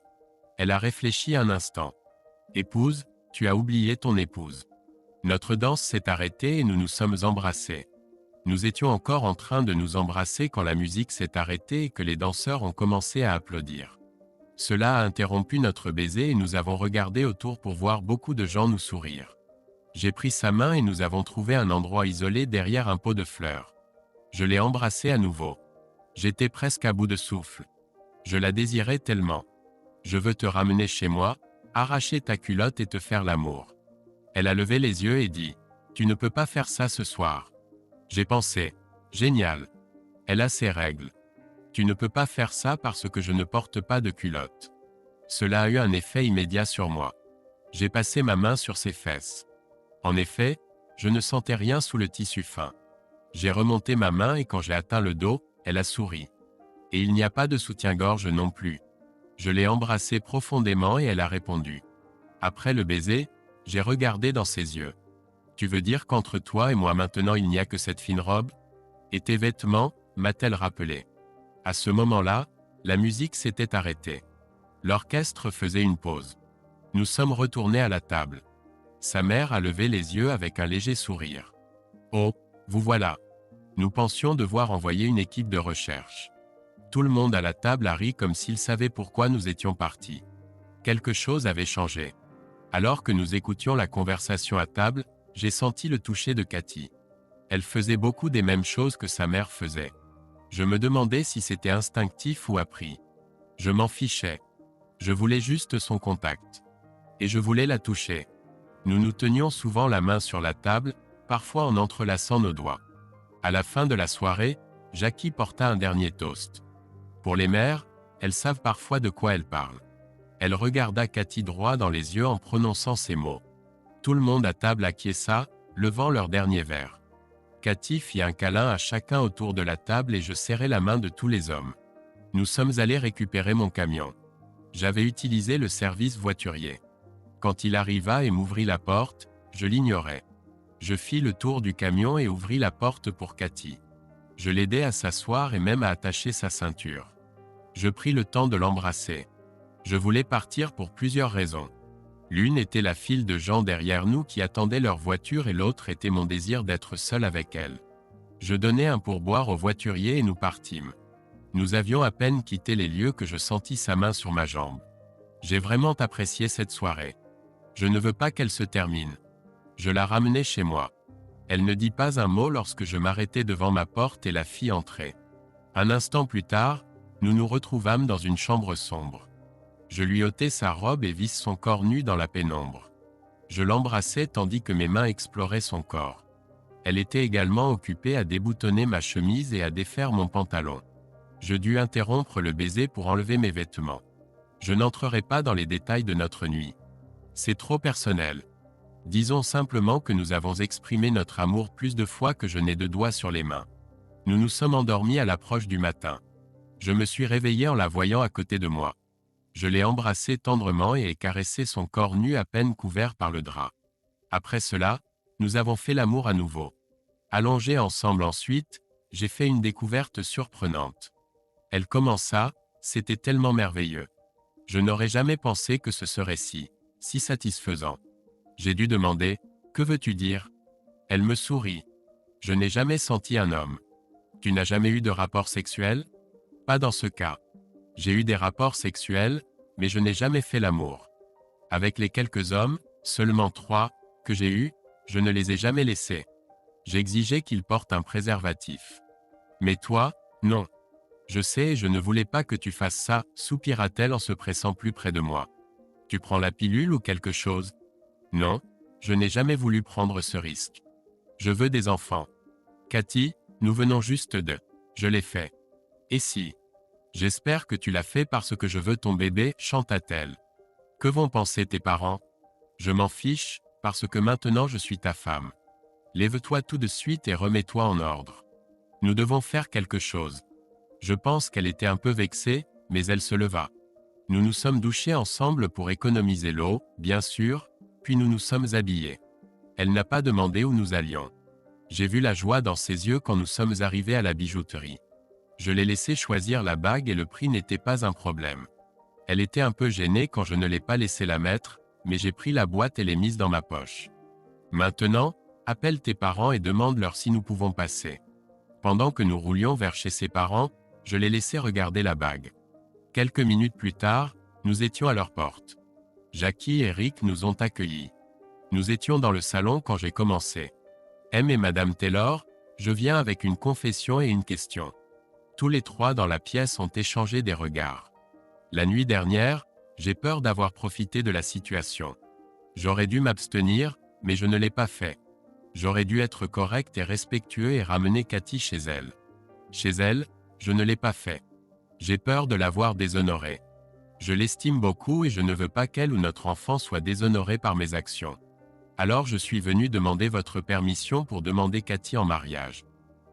Elle a réfléchi un instant. Épouse, tu as oublié ton épouse. Notre danse s'est arrêtée et nous nous sommes embrassés. Nous étions encore en train de nous embrasser quand la musique s'est arrêtée et que les danseurs ont commencé à applaudir. Cela a interrompu notre baiser et nous avons regardé autour pour voir beaucoup de gens nous sourire. J'ai pris sa main et nous avons trouvé un endroit isolé derrière un pot de fleurs. Je l'ai embrassée à nouveau. J'étais presque à bout de souffle. Je la désirais tellement. Je veux te ramener chez moi, arracher ta culotte et te faire l'amour. Elle a levé les yeux et dit, tu ne peux pas faire ça ce soir. J'ai pensé, génial. Elle a ses règles. Tu ne peux pas faire ça parce que je ne porte pas de culotte. Cela a eu un effet immédiat sur moi. J'ai passé ma main sur ses fesses. En effet, je ne sentais rien sous le tissu fin. J'ai remonté ma main et quand j'ai atteint le dos, elle a souri. Et il n'y a pas de soutien-gorge non plus. Je l'ai embrassée profondément et elle a répondu. Après le baiser, j'ai regardé dans ses yeux. Tu veux dire qu'entre toi et moi maintenant il n'y a que cette fine robe? Et tes vêtements, m'a-t-elle rappelé. À ce moment-là, la musique s'était arrêtée. L'orchestre faisait une pause. Nous sommes retournés à la table. Sa mère a levé les yeux avec un léger sourire. Oh, vous voilà. Nous pensions devoir envoyer une équipe de recherche. Tout le monde à la table a ri comme s'il savait pourquoi nous étions partis. Quelque chose avait changé. Alors que nous écoutions la conversation à table, j'ai senti le toucher de Cathy. Elle faisait beaucoup des mêmes choses que sa mère faisait. Je me demandais si c'était instinctif ou appris. Je m'en fichais. Je voulais juste son contact. Et je voulais la toucher. Nous nous tenions souvent la main sur la table, parfois en entrelaçant nos doigts. À la fin de la soirée, Jackie porta un dernier toast. Pour les mères, elles savent parfois de quoi elles parlent. Elle regarda Cathy droit dans les yeux en prononçant ces mots. Tout le monde à table acquiesça, levant leur dernier verre. Cathy fit un câlin à chacun autour de la table et je serrai la main de tous les hommes. Nous sommes allés récupérer mon camion. J'avais utilisé le service voiturier. Quand il arriva et m'ouvrit la porte, je l'ignorais. Je fis le tour du camion et ouvris la porte pour Cathy. Je l'aidai à s'asseoir et même à attacher sa ceinture. Je pris le temps de l'embrasser. Je voulais partir pour plusieurs raisons. L'une était la file de gens derrière nous qui attendaient leur voiture et l'autre était mon désir d'être seul avec elle. Je donnai un pourboire au voiturier et nous partîmes. Nous avions à peine quitté les lieux que je sentis sa main sur ma jambe. J'ai vraiment apprécié cette soirée. Je ne veux pas qu'elle se termine. Je la ramenai chez moi. Elle ne dit pas un mot lorsque je m'arrêtai devant ma porte et la fis entrer. Un instant plus tard, nous nous retrouvâmes dans une chambre sombre. Je lui ôtai sa robe et vis son corps nu dans la pénombre. Je l'embrassai tandis que mes mains exploraient son corps. Elle était également occupée à déboutonner ma chemise et à défaire mon pantalon. Je dus interrompre le baiser pour enlever mes vêtements. Je n'entrerai pas dans les détails de notre nuit. C'est trop personnel. Disons simplement que nous avons exprimé notre amour plus de fois que je n'ai de doigts sur les mains. Nous nous sommes endormis à l'approche du matin. Je me suis réveillé en la voyant à côté de moi. Je l'ai embrassée tendrement et ai caressé son corps nu à peine couvert par le drap. Après cela, nous avons fait l'amour à nouveau. Allongés ensemble ensuite, j'ai fait une découverte surprenante. Elle commença, c'était tellement merveilleux. Je n'aurais jamais pensé que ce serait si satisfaisant. J'ai dû demander, « Que veux-tu dire ?» Elle me sourit. Je n'ai jamais senti un homme. Tu n'as jamais eu de rapport sexuel? Pas dans ce cas. J'ai eu des rapports sexuels, mais je n'ai jamais fait l'amour. Avec les quelques hommes, seulement 3, que j'ai eus, je ne les ai jamais laissés. J'exigeais qu'ils portent un préservatif. Mais toi, non. Je sais et je ne voulais pas que tu fasses ça, soupira-t-elle en se pressant plus près de moi. Tu prends la pilule ou quelque chose? Non, je n'ai jamais voulu prendre ce risque. Je veux des enfants. Cathy, nous venons juste de. Je l'ai fait. Et si? J'espère que tu l'as fait parce que je veux ton bébé, chanta-t-elle. Que vont penser tes parents? Je m'en fiche, parce que maintenant je suis ta femme. Lève-toi tout de suite et remets-toi en ordre. Nous devons faire quelque chose. Je pense qu'elle était un peu vexée, mais elle se leva. Nous nous sommes douchés ensemble pour économiser l'eau, bien sûr, puis nous nous sommes habillés. Elle n'a pas demandé où nous allions. J'ai vu la joie dans ses yeux quand nous sommes arrivés à la bijouterie. Je l'ai laissé choisir la bague et le prix n'était pas un problème. Elle était un peu gênée quand je ne l'ai pas laissé la mettre, mais j'ai pris la boîte et l'ai mise dans ma poche. Maintenant, appelle tes parents et demande-leur si nous pouvons passer. Pendant que nous roulions vers chez ses parents, je l'ai laissé regarder la bague. Quelques minutes plus tard, nous étions à leur porte. Jackie et Rick nous ont accueillis. Nous étions dans le salon quand j'ai commencé. M et Madame Taylor, je viens avec une confession et une question. Tous les 3 dans la pièce ont échangé des regards. La nuit dernière, j'ai peur d'avoir profité de la situation. J'aurais dû m'abstenir, mais je ne l'ai pas fait. J'aurais dû être correct et respectueux et ramener Cathy chez elle. Chez elle, je ne l'ai pas fait. J'ai peur de l'avoir déshonorée. Je l'estime beaucoup et je ne veux pas qu'elle ou notre enfant soit déshonoré par mes actions. Alors je suis venu demander votre permission pour demander Cathy en mariage.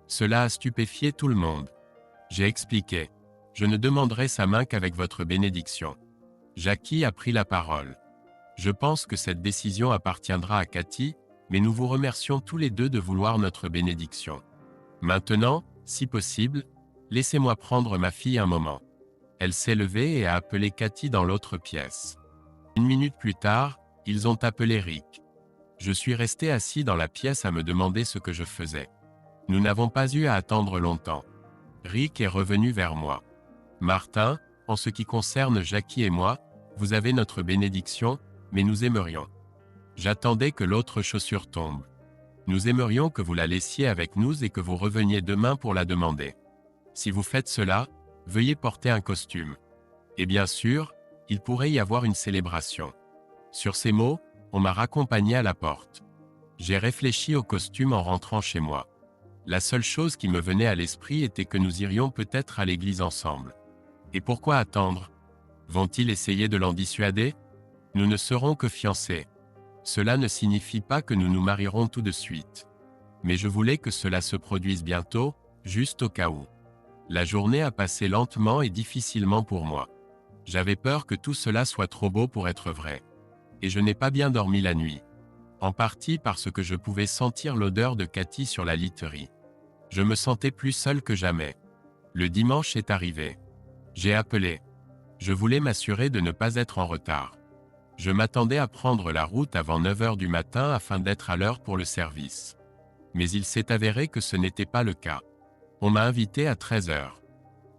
Cela a stupéfié tout le monde. J'ai expliqué. Je ne demanderai sa main qu'avec votre bénédiction. Jackie a pris la parole. Je pense que cette décision appartiendra à Cathy, mais nous vous remercions tous les deux de vouloir notre bénédiction. Maintenant, si possible, laissez-moi prendre ma fille un moment. Elle s'est levée et a appelé Cathy dans l'autre pièce. 1 minute plus tard, ils ont appelé Rick. Je suis resté assis dans la pièce à me demander ce que je faisais. Nous n'avons pas eu à attendre longtemps. Rick est revenu vers moi. Martin, en ce qui concerne Jackie et moi, vous avez notre bénédiction, mais nous aimerions. J'attendais que l'autre chaussure tombe. Nous aimerions que vous la laissiez avec nous et que vous reveniez demain pour la demander. Si vous faites cela, veuillez porter un costume. Et bien sûr, il pourrait y avoir une célébration. Sur ces mots, on m'a raccompagné à la porte. J'ai réfléchi au costume en rentrant chez moi. La seule chose qui me venait à l'esprit était que nous irions peut-être à l'église ensemble. Et pourquoi attendre? Vont-ils essayer de l'en dissuader? Nous ne serons que fiancés. Cela ne signifie pas que nous nous marierons tout de suite. Mais je voulais que cela se produise bientôt, juste au cas où. La journée a passé lentement et difficilement pour moi. J'avais peur que tout cela soit trop beau pour être vrai. Et je n'ai pas bien dormi la nuit. En partie parce que je pouvais sentir l'odeur de Cathy sur la literie. Je me sentais plus seul que jamais. Le dimanche est arrivé. J'ai appelé. Je voulais m'assurer de ne pas être en retard. Je m'attendais à prendre la route avant 9 heures du matin afin d'être à l'heure pour le service. Mais il s'est avéré que ce n'était pas le cas. On m'a invité à 13 heures.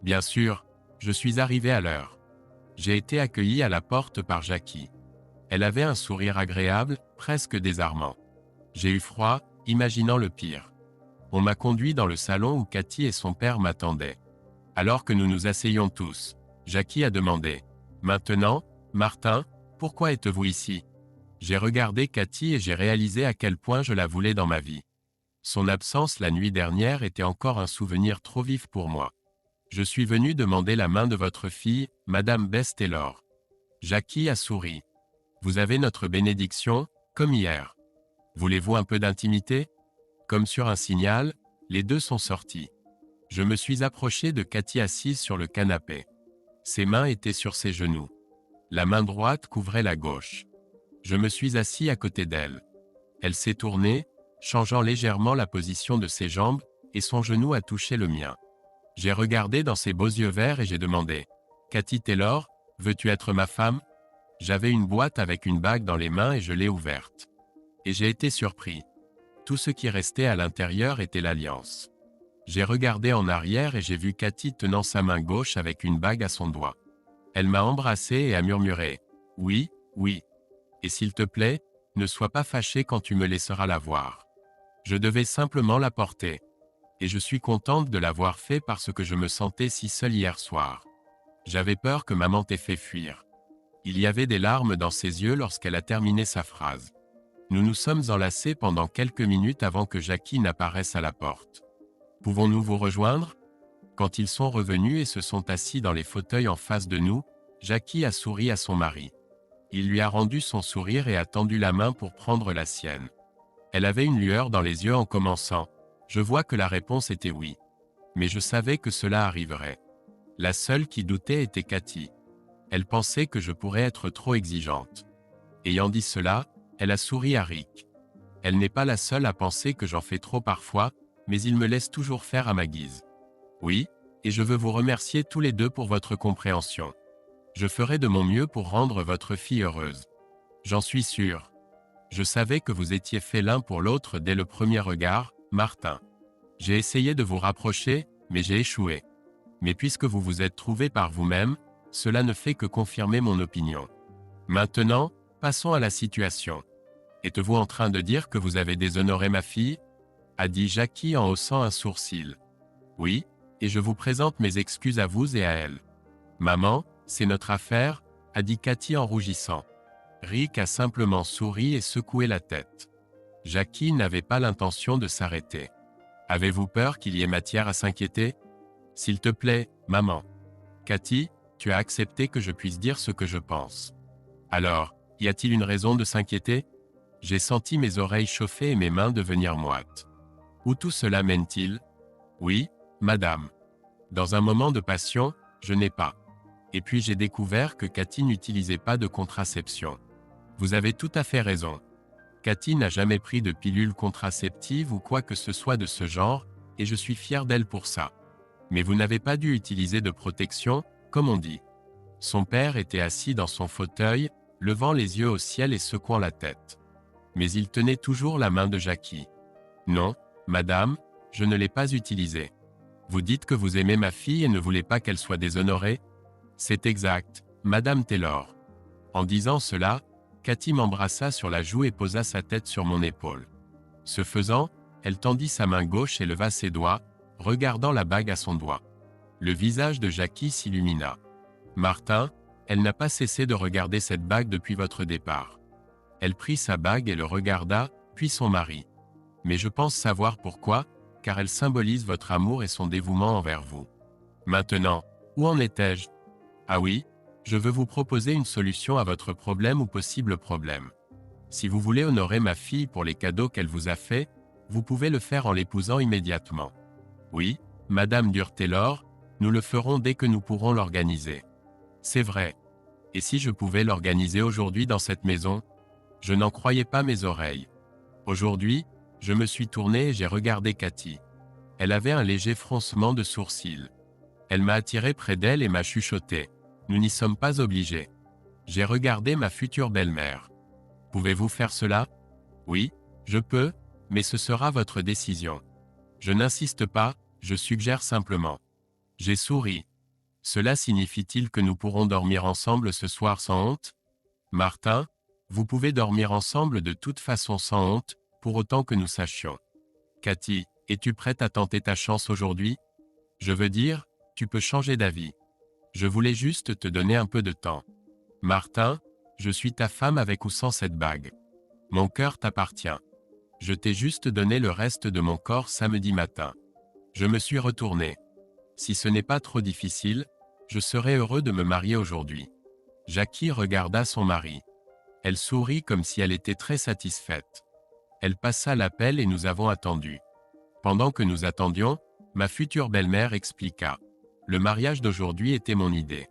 Bien sûr, je suis arrivé à l'heure. J'ai été accueilli à la porte par Jackie. Elle avait un sourire agréable, presque désarmant. J'ai eu froid, imaginant le pire. On m'a conduit dans le salon où Cathy et son père m'attendaient. Alors que nous nous asseyions tous, Jackie a demandé « Maintenant, Martin, pourquoi êtes-vous ici ?» J'ai regardé Cathy et j'ai réalisé à quel point je la voulais dans ma vie. Son absence la nuit dernière était encore un souvenir trop vif pour moi. Je suis venu demander la main de votre fille, Madame Bess Taylor. Jackie a souri. Vous avez notre bénédiction, comme hier. Voulez-vous un peu d'intimité? Comme sur un signal, les deux sont sortis. Je me suis approché de Cathy assise sur le canapé. Ses mains étaient sur ses genoux. La main droite couvrait la gauche. Je me suis assis à côté d'elle. Elle s'est tournée, changeant légèrement la position de ses jambes, et son genou a touché le mien. J'ai regardé dans ses beaux yeux verts et j'ai demandé « Cathy Taylor, veux-tu être ma femme ?» J'avais une boîte avec une bague dans les mains et je l'ai ouverte. Et j'ai été surpris. Tout ce qui restait à l'intérieur était l'alliance. J'ai regardé en arrière et j'ai vu Cathy tenant sa main gauche avec une bague à son doigt. Elle m'a embrassé et a murmuré « Oui, oui. Et s'il te plaît, ne sois pas fâché quand tu me laisseras la voir. » Je devais simplement la porter. Et je suis contente de l'avoir fait parce que je me sentais si seule hier soir. J'avais peur que maman t'ait fait fuir. Il y avait des larmes dans ses yeux lorsqu'elle a terminé sa phrase. Nous nous sommes enlacés pendant quelques minutes avant que Jackie n'apparaisse à la porte. Pouvons-nous vous rejoindre? Quand ils sont revenus et se sont assis dans les fauteuils en face de nous, Jackie a souri à son mari. Il lui a rendu son sourire et a tendu la main pour prendre la sienne. Elle avait une lueur dans les yeux en commençant. Je vois que la réponse était oui. Mais je savais que cela arriverait. La seule qui doutait était Cathy. Elle pensait que je pourrais être trop exigeante. Ayant dit cela, elle a souri à Rick. Elle n'est pas la seule à penser que j'en fais trop parfois, mais il me laisse toujours faire à ma guise. Oui, et je veux vous remercier tous les deux pour votre compréhension. Je ferai de mon mieux pour rendre votre fille heureuse. J'en suis sûr. Je savais que vous étiez faits l'un pour l'autre dès le premier regard, Martin. J'ai essayé de vous rapprocher, mais j'ai échoué. Mais puisque vous vous êtes trouvés par vous-même, cela ne fait que confirmer mon opinion. Maintenant, passons à la situation. Êtes-vous en train de dire que vous avez déshonoré ma fille? A dit Jackie en haussant un sourcil. Oui, et je vous présente mes excuses à vous et à elle. Maman, c'est notre affaire, a dit Cathy en rougissant. Rick a simplement souri et secoué la tête. Jackie n'avait pas l'intention de s'arrêter. Avez-vous peur qu'il y ait matière à s'inquiéter? S'il te plaît, maman. Cathy, tu as accepté que je puisse dire ce que je pense. Alors, y a-t-il une raison de s'inquiéter? J'ai senti mes oreilles chauffer et mes mains devenir moites. Où tout cela mène-t-il? Oui, madame. Dans un moment de passion, je n'ai pas. Et puis j'ai découvert que Cathy n'utilisait pas de contraception. Vous avez tout à fait raison. Cathy n'a jamais pris de pilule contraceptive ou quoi que ce soit de ce genre, et je suis fier d'elle pour ça. Mais vous n'avez pas dû utiliser de protection, comme on dit. Son père était assis dans son fauteuil, levant les yeux au ciel et secouant la tête. Mais il tenait toujours la main de Jackie. Non, madame, je ne l'ai pas utilisée. Vous dites que vous aimez ma fille et ne voulez pas qu'elle soit déshonorée? C'est exact, madame Taylor. En disant cela, Cathy m'embrassa sur la joue et posa sa tête sur mon épaule. Ce faisant, elle tendit sa main gauche et leva ses doigts, regardant la bague à son doigt. Le visage de Jackie s'illumina. Martin, elle n'a pas cessé de regarder cette bague depuis votre départ. Elle prit sa bague et le regarda, puis son mari. Mais je pense savoir pourquoi, car elle symbolise votre amour et son dévouement envers vous. Maintenant, où en étais-je? Ah oui, je veux vous proposer une solution à votre problème ou possible problème. Si vous voulez honorer ma fille pour les cadeaux qu'elle vous a faits, vous pouvez le faire en l'épousant immédiatement. Oui, Madame Taylor, nous le ferons dès que nous pourrons l'organiser. C'est vrai. Et si je pouvais l'organiser aujourd'hui dans cette maison? Je n'en croyais pas mes oreilles. Aujourd'hui, je me suis tourné et j'ai regardé Cathy. Elle avait un léger froncement de sourcils. Elle m'a attiré près d'elle et m'a chuchoté. Nous n'y sommes pas obligés. J'ai regardé ma future belle-mère. Pouvez-vous faire cela? Oui, je peux, mais ce sera votre décision. Je n'insiste pas, je suggère simplement. J'ai souri. Cela signifie-t-il que nous pourrons dormir ensemble ce soir sans honte? Martin, vous pouvez dormir ensemble de toute façon sans honte, pour autant que nous sachions. Cathy, es-tu prête à tenter ta chance aujourd'hui? Je veux dire, tu peux changer d'avis. Je voulais juste te donner un peu de temps. Martin, je suis ta femme avec ou sans cette bague. Mon cœur t'appartient. Je t'ai juste donné le reste de mon corps samedi matin. Je me suis retourné. Si ce n'est pas trop difficile, je serais heureux de me marier aujourd'hui. Jackie regarda son mari. Elle sourit comme si elle était très satisfaite. Elle passa l'appel et nous avons attendu. Pendant que nous attendions, ma future belle-mère expliqua. Le mariage d'aujourd'hui était mon idée.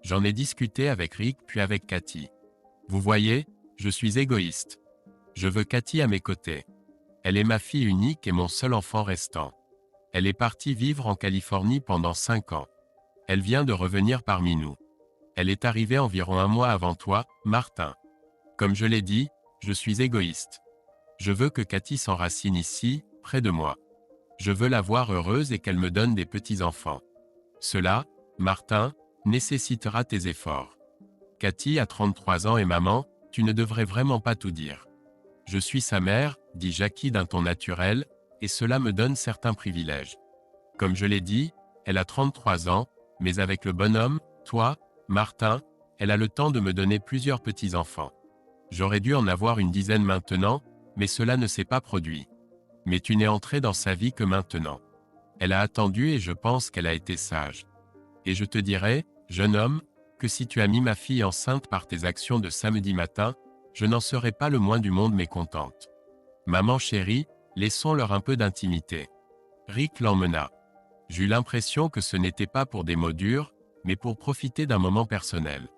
J'en ai discuté avec Rick puis avec Cathy. Vous voyez, je suis égoïste. Je veux Cathy à mes côtés. Elle est ma fille unique et mon seul enfant restant. Elle est partie vivre en Californie pendant 5 ans. Elle vient de revenir parmi nous. Elle est arrivée environ 1 mois avant toi, Martin. Comme je l'ai dit, je suis égoïste. Je veux que Cathy s'enracine ici, près de moi. Je veux la voir heureuse et qu'elle me donne des petits-enfants. Cela, Martin, nécessitera tes efforts. Cathy a 33 ans et maman, tu ne devrais vraiment pas tout dire. Je suis sa mère, dit Jackie d'un ton naturel, et cela me donne certains privilèges. Comme je l'ai dit, elle a 33 ans, mais avec le bonhomme, toi, Martin, elle a le temps de me donner plusieurs petits-enfants. J'aurais dû en avoir une dizaine maintenant, mais cela ne s'est pas produit. Mais tu n'es entré dans sa vie que maintenant. Elle a attendu et je pense qu'elle a été sage. Et je te dirais, jeune homme, que si tu as mis ma fille enceinte par tes actions de samedi matin, je n'en serais pas le moins du monde mécontente. Maman chérie, laissons-leur un peu d'intimité. Rick l'emmena. J'eus l'impression que ce n'était pas pour des mots durs, mais pour profiter d'un moment personnel.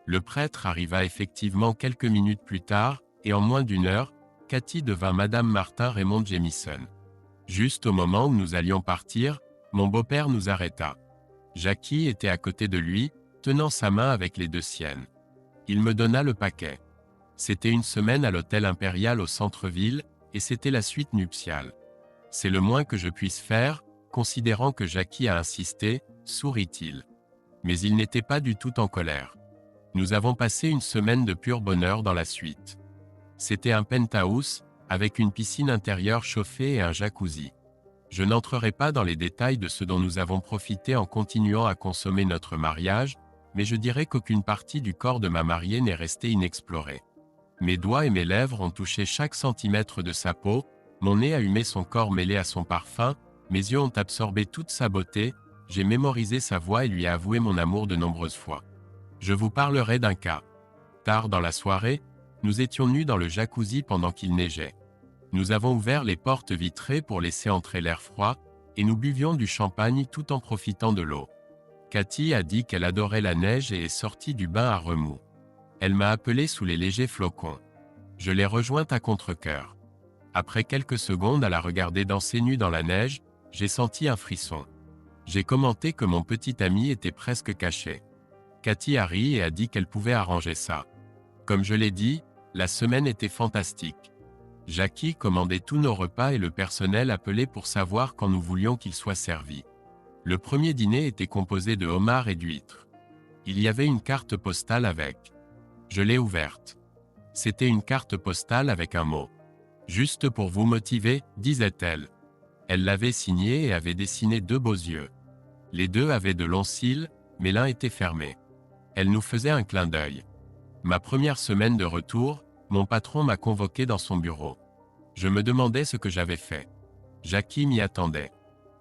Le prêtre arriva effectivement quelques minutes plus tard, et en moins d'1 heure, Cathy devint Madame Martin Raymond Jamison. Juste au moment où nous allions partir, mon beau-père nous arrêta. Jackie était à côté de lui, tenant sa main avec les 2 siennes. Il me donna le paquet. C'était une semaine à l'hôtel impérial au centre-ville, et c'était la suite nuptiale. C'est le moins que je puisse faire, considérant que Jackie a insisté, sourit-il. Mais il n'était pas du tout en colère. Nous avons passé une semaine de pur bonheur dans la suite. C'était un penthouse, avec une piscine intérieure chauffée et un jacuzzi. Je n'entrerai pas dans les détails de ce dont nous avons profité en continuant à consommer notre mariage, mais je dirais qu'aucune partie du corps de ma mariée n'est restée inexplorée. Mes doigts et mes lèvres ont touché chaque centimètre de sa peau, mon nez a humé son corps mêlé à son parfum, mes yeux ont absorbé toute sa beauté, j'ai mémorisé sa voix et lui ai avoué mon amour de nombreuses fois. Je vous parlerai d'un cas. Tard dans la soirée, nous étions nus dans le jacuzzi pendant qu'il neigeait. Nous avons ouvert les portes vitrées pour laisser entrer l'air froid, et nous buvions du champagne tout en profitant de l'eau. Cathy a dit qu'elle adorait la neige et est sortie du bain à remous. Elle m'a appelé sous les légers flocons. Je l'ai rejointe à contre-cœur. Après quelques secondes à la regarder danser nue dans la neige, j'ai senti un frisson. J'ai commenté que mon petit ami était presque caché. Cathy a ri et a dit qu'elle pouvait arranger ça. Comme je l'ai dit, la semaine était fantastique. Jackie commandait tous nos repas et le personnel appelait pour savoir quand nous voulions qu'ils soient servis. Le premier dîner était composé de homards et d'huîtres. Il y avait une carte postale avec. Je l'ai ouverte. C'était une carte postale avec un mot. Juste pour vous motiver, disait-elle. Elle l'avait signée et avait dessiné 2 beaux yeux. Les 2 avaient de longs cils, mais l'un était fermé. Elle nous faisait un clin d'œil. Ma première semaine de retour, mon patron m'a convoqué dans son bureau. Je me demandais ce que j'avais fait. Jackie m'y attendait.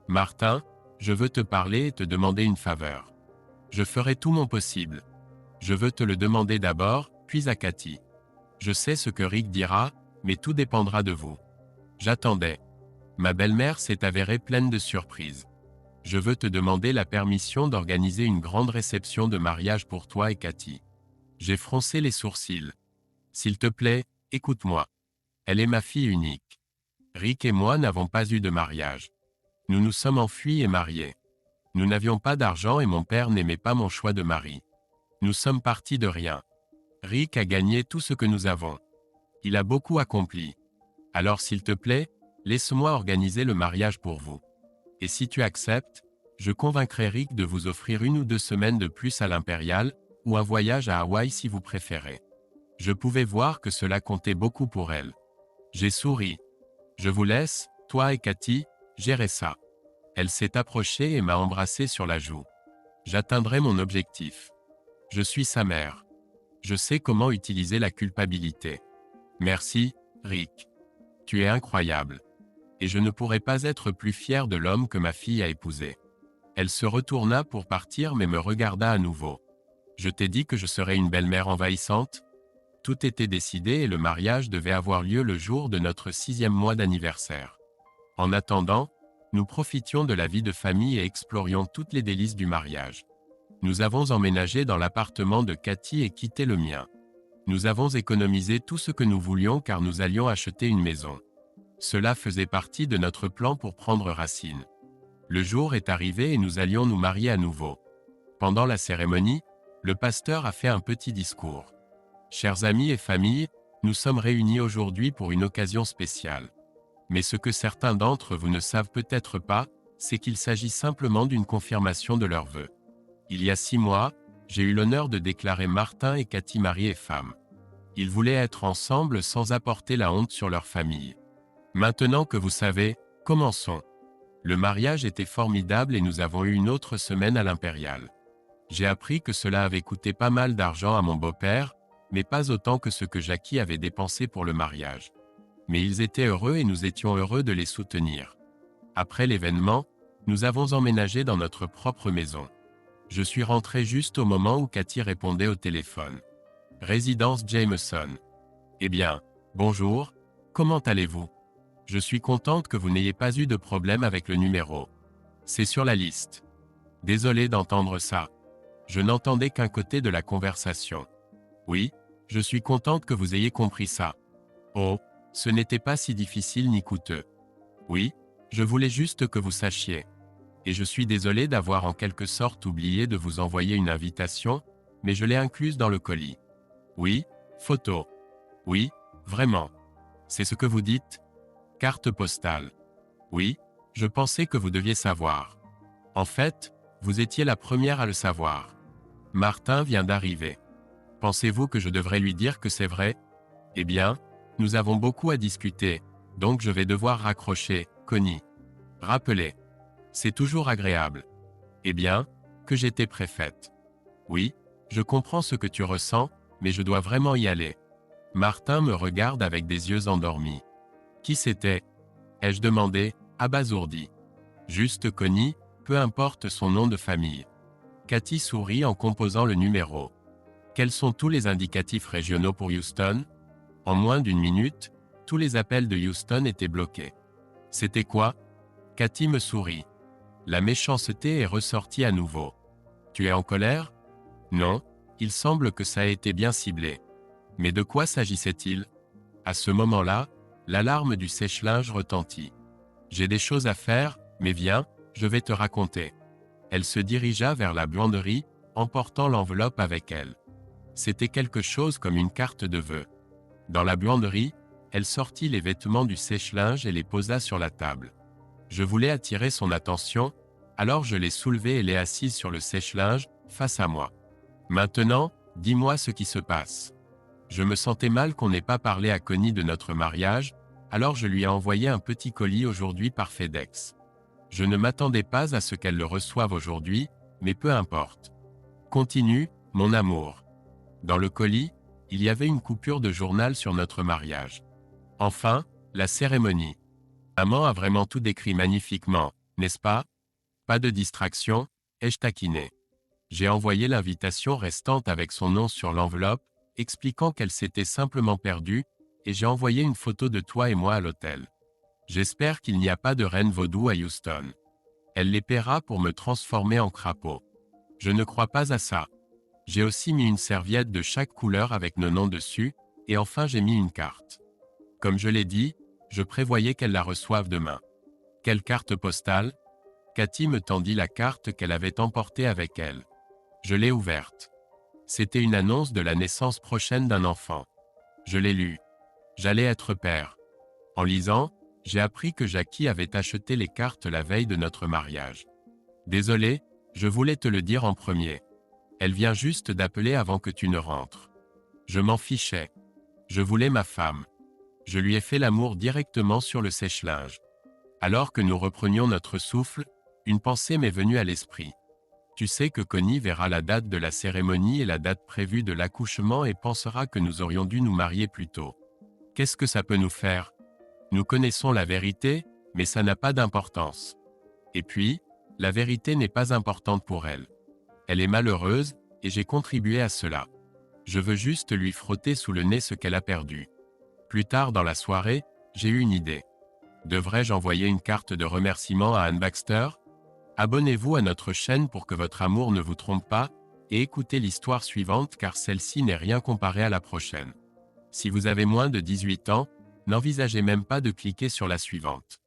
Martin, je veux te parler et te demander une faveur. Je ferai tout mon possible. Je veux te le demander d'abord, puis à Cathy. Je sais ce que Rick dira, mais tout dépendra de vous. J'attendais. Ma belle-mère s'est avérée pleine de surprises. Je veux te demander la permission d'organiser une grande réception de mariage pour toi et Cathy. J'ai froncé les sourcils. S'il te plaît, écoute-moi. Elle est ma fille unique. Rick et moi n'avons pas eu de mariage. Nous nous sommes enfuis et mariés. Nous n'avions pas d'argent et mon père n'aimait pas mon choix de mari. Nous sommes partis de rien. Rick a gagné tout ce que nous avons. Il a beaucoup accompli. Alors s'il te plaît, laisse-moi organiser le mariage pour vous. Et si tu acceptes, je convaincrai Rick de vous offrir 1 ou 2 semaines de plus à l'Impérial, ou un voyage à Hawaï si vous préférez. Je pouvais voir que cela comptait beaucoup pour elle. J'ai souri. Je vous laisse, toi et Cathy, gérer ça. Elle s'est approchée et m'a embrassé sur la joue. J'atteindrai mon objectif. Je suis sa mère. Je sais comment utiliser la culpabilité. Merci, Rick. Tu es incroyable. Et je ne pourrais pas être plus fier de l'homme que ma fille a épousé. Elle se retourna pour partir mais me regarda à nouveau. Je t'ai dit que je serais une belle-mère envahissante ? Tout était décidé et le mariage devait avoir lieu le jour de notre 6e mois d'anniversaire. En attendant, nous profitions de la vie de famille et explorions toutes les délices du mariage. Nous avons emménagé dans l'appartement de Cathy et quitté le mien. Nous avons économisé tout ce que nous voulions car nous allions acheter une maison. Cela faisait partie de notre plan pour prendre racine. Le jour est arrivé et nous allions nous marier à nouveau. Pendant la cérémonie, le pasteur a fait un petit discours. Chers amis et familles, nous sommes réunis aujourd'hui pour une occasion spéciale. Mais ce que certains d'entre vous ne savent peut-être pas, c'est qu'il s'agit simplement d'une confirmation de leurs vœux. Il y a 6 mois, j'ai eu l'honneur de déclarer Martin et Cathy mariés et femmes. Ils voulaient être ensemble sans apporter la honte sur leur famille. Maintenant que vous savez, commençons. Le mariage était formidable et nous avons eu une autre semaine à l'Impérial. J'ai appris que cela avait coûté pas mal d'argent à mon beau-père, mais pas autant que ce que Jackie avait dépensé pour le mariage. Mais ils étaient heureux et nous étions heureux de les soutenir. Après l'événement, nous avons emménagé dans notre propre maison. Je suis rentré juste au moment où Cathy répondait au téléphone. Résidence Jameson. Eh bien, bonjour, comment allez-vous? Je suis contente que vous n'ayez pas eu de problème avec le numéro. C'est sur la liste. Désolé d'entendre ça. Je n'entendais qu'un côté de la conversation. Oui, je suis contente que vous ayez compris ça. Oh, ce n'était pas si difficile ni coûteux. Oui, je voulais juste que vous sachiez. Et je suis désolé d'avoir en quelque sorte oublié de vous envoyer une invitation, mais je l'ai incluse dans le colis. Oui, photo. Oui, vraiment. C'est ce que vous dites? Carte postale. Oui, je pensais que vous deviez savoir. En fait, vous étiez la première à le savoir. Martin vient d'arriver. Pensez-vous que je devrais lui dire que c'est vrai? Eh bien, nous avons beaucoup à discuter, donc je vais devoir raccrocher, Connie. Rappelez. C'est toujours agréable. Eh bien, que j'étais préfète. Oui, je comprends ce que tu ressens, mais je dois vraiment y aller. Martin me regarde avec des yeux endormis. Qui c'était? Ai-je demandé, abasourdi. Juste Connie, peu importe son nom de famille. Cathy sourit en composant le numéro. Quels sont tous les indicatifs régionaux pour Houston? En moins d'une minute, tous les appels de Houston étaient bloqués. C'était quoi? Cathy me sourit. La méchanceté est ressortie à nouveau. Tu es en colère? Non, il semble que ça a été bien ciblé. Mais de quoi s'agissait-il? À ce moment-là, l'alarme du sèche-linge retentit. J'ai des choses à faire, mais viens, je vais te raconter. Elle se dirigea vers la buanderie, emportant l'enveloppe avec elle. C'était quelque chose comme une carte de vœux. Dans la buanderie, elle sortit les vêtements du sèche-linge et les posa sur la table. Je voulais attirer son attention, alors je l'ai soulevée et l'ai assise sur le sèche-linge, face à moi. Maintenant, dis-moi ce qui se passe. Je me sentais mal qu'on n'ait pas parlé à Connie de notre mariage, alors je lui ai envoyé un petit colis aujourd'hui par FedEx. Je ne m'attendais pas à ce qu'elle le reçoive aujourd'hui, mais peu importe. Continue, mon amour. Dans le colis, il y avait une coupure de journal sur notre mariage. Enfin, la cérémonie. Maman a vraiment tout décrit magnifiquement, n'est-ce pas? Pas de distraction, ai-je taquiné. J'ai envoyé l'invitation restante avec son nom sur l'enveloppe, expliquant qu'elle s'était simplement perdue, et j'ai envoyé une photo de toi et moi à l'hôtel. J'espère qu'il n'y a pas de reine vaudou à Houston. Elle les paiera pour me transformer en crapaud. Je ne crois pas à ça. J'ai aussi mis une serviette de chaque couleur avec nos noms dessus, et enfin j'ai mis une carte. Comme je l'ai dit, je prévoyais qu'elle la reçoive demain. Quelle carte postale? Cathy me tendit la carte qu'elle avait emportée avec elle. Je l'ai ouverte. C'était une annonce de la naissance prochaine d'un enfant. Je l'ai lue. J'allais être père. En lisant, j'ai appris que Jackie avait acheté les cartes la veille de notre mariage. Désolé, je voulais te le dire en premier. Elle vient juste d'appeler avant que tu ne rentres. Je m'en fichais. Je voulais ma femme. Je lui ai fait l'amour directement sur le sèche-linge. Alors que nous reprenions notre souffle, une pensée m'est venue à l'esprit. Tu sais que Connie verra la date de la cérémonie et la date prévue de l'accouchement et pensera que nous aurions dû nous marier plus tôt. Qu'est-ce que ça peut nous faire? Nous connaissons la vérité, mais ça n'a pas d'importance. Et puis, la vérité n'est pas importante pour elle. Elle est malheureuse, et j'ai contribué à cela. Je veux juste lui frotter sous le nez ce qu'elle a perdu. » Plus tard dans la soirée, j'ai eu une idée. Devrais-je envoyer une carte de remerciement à Anne Baxter? Abonnez-vous à notre chaîne pour que votre amour ne vous trompe pas, et écoutez l'histoire suivante car celle-ci n'est rien comparée à la prochaine. Si vous avez moins de 18 ans, n'envisagez même pas de cliquer sur la suivante.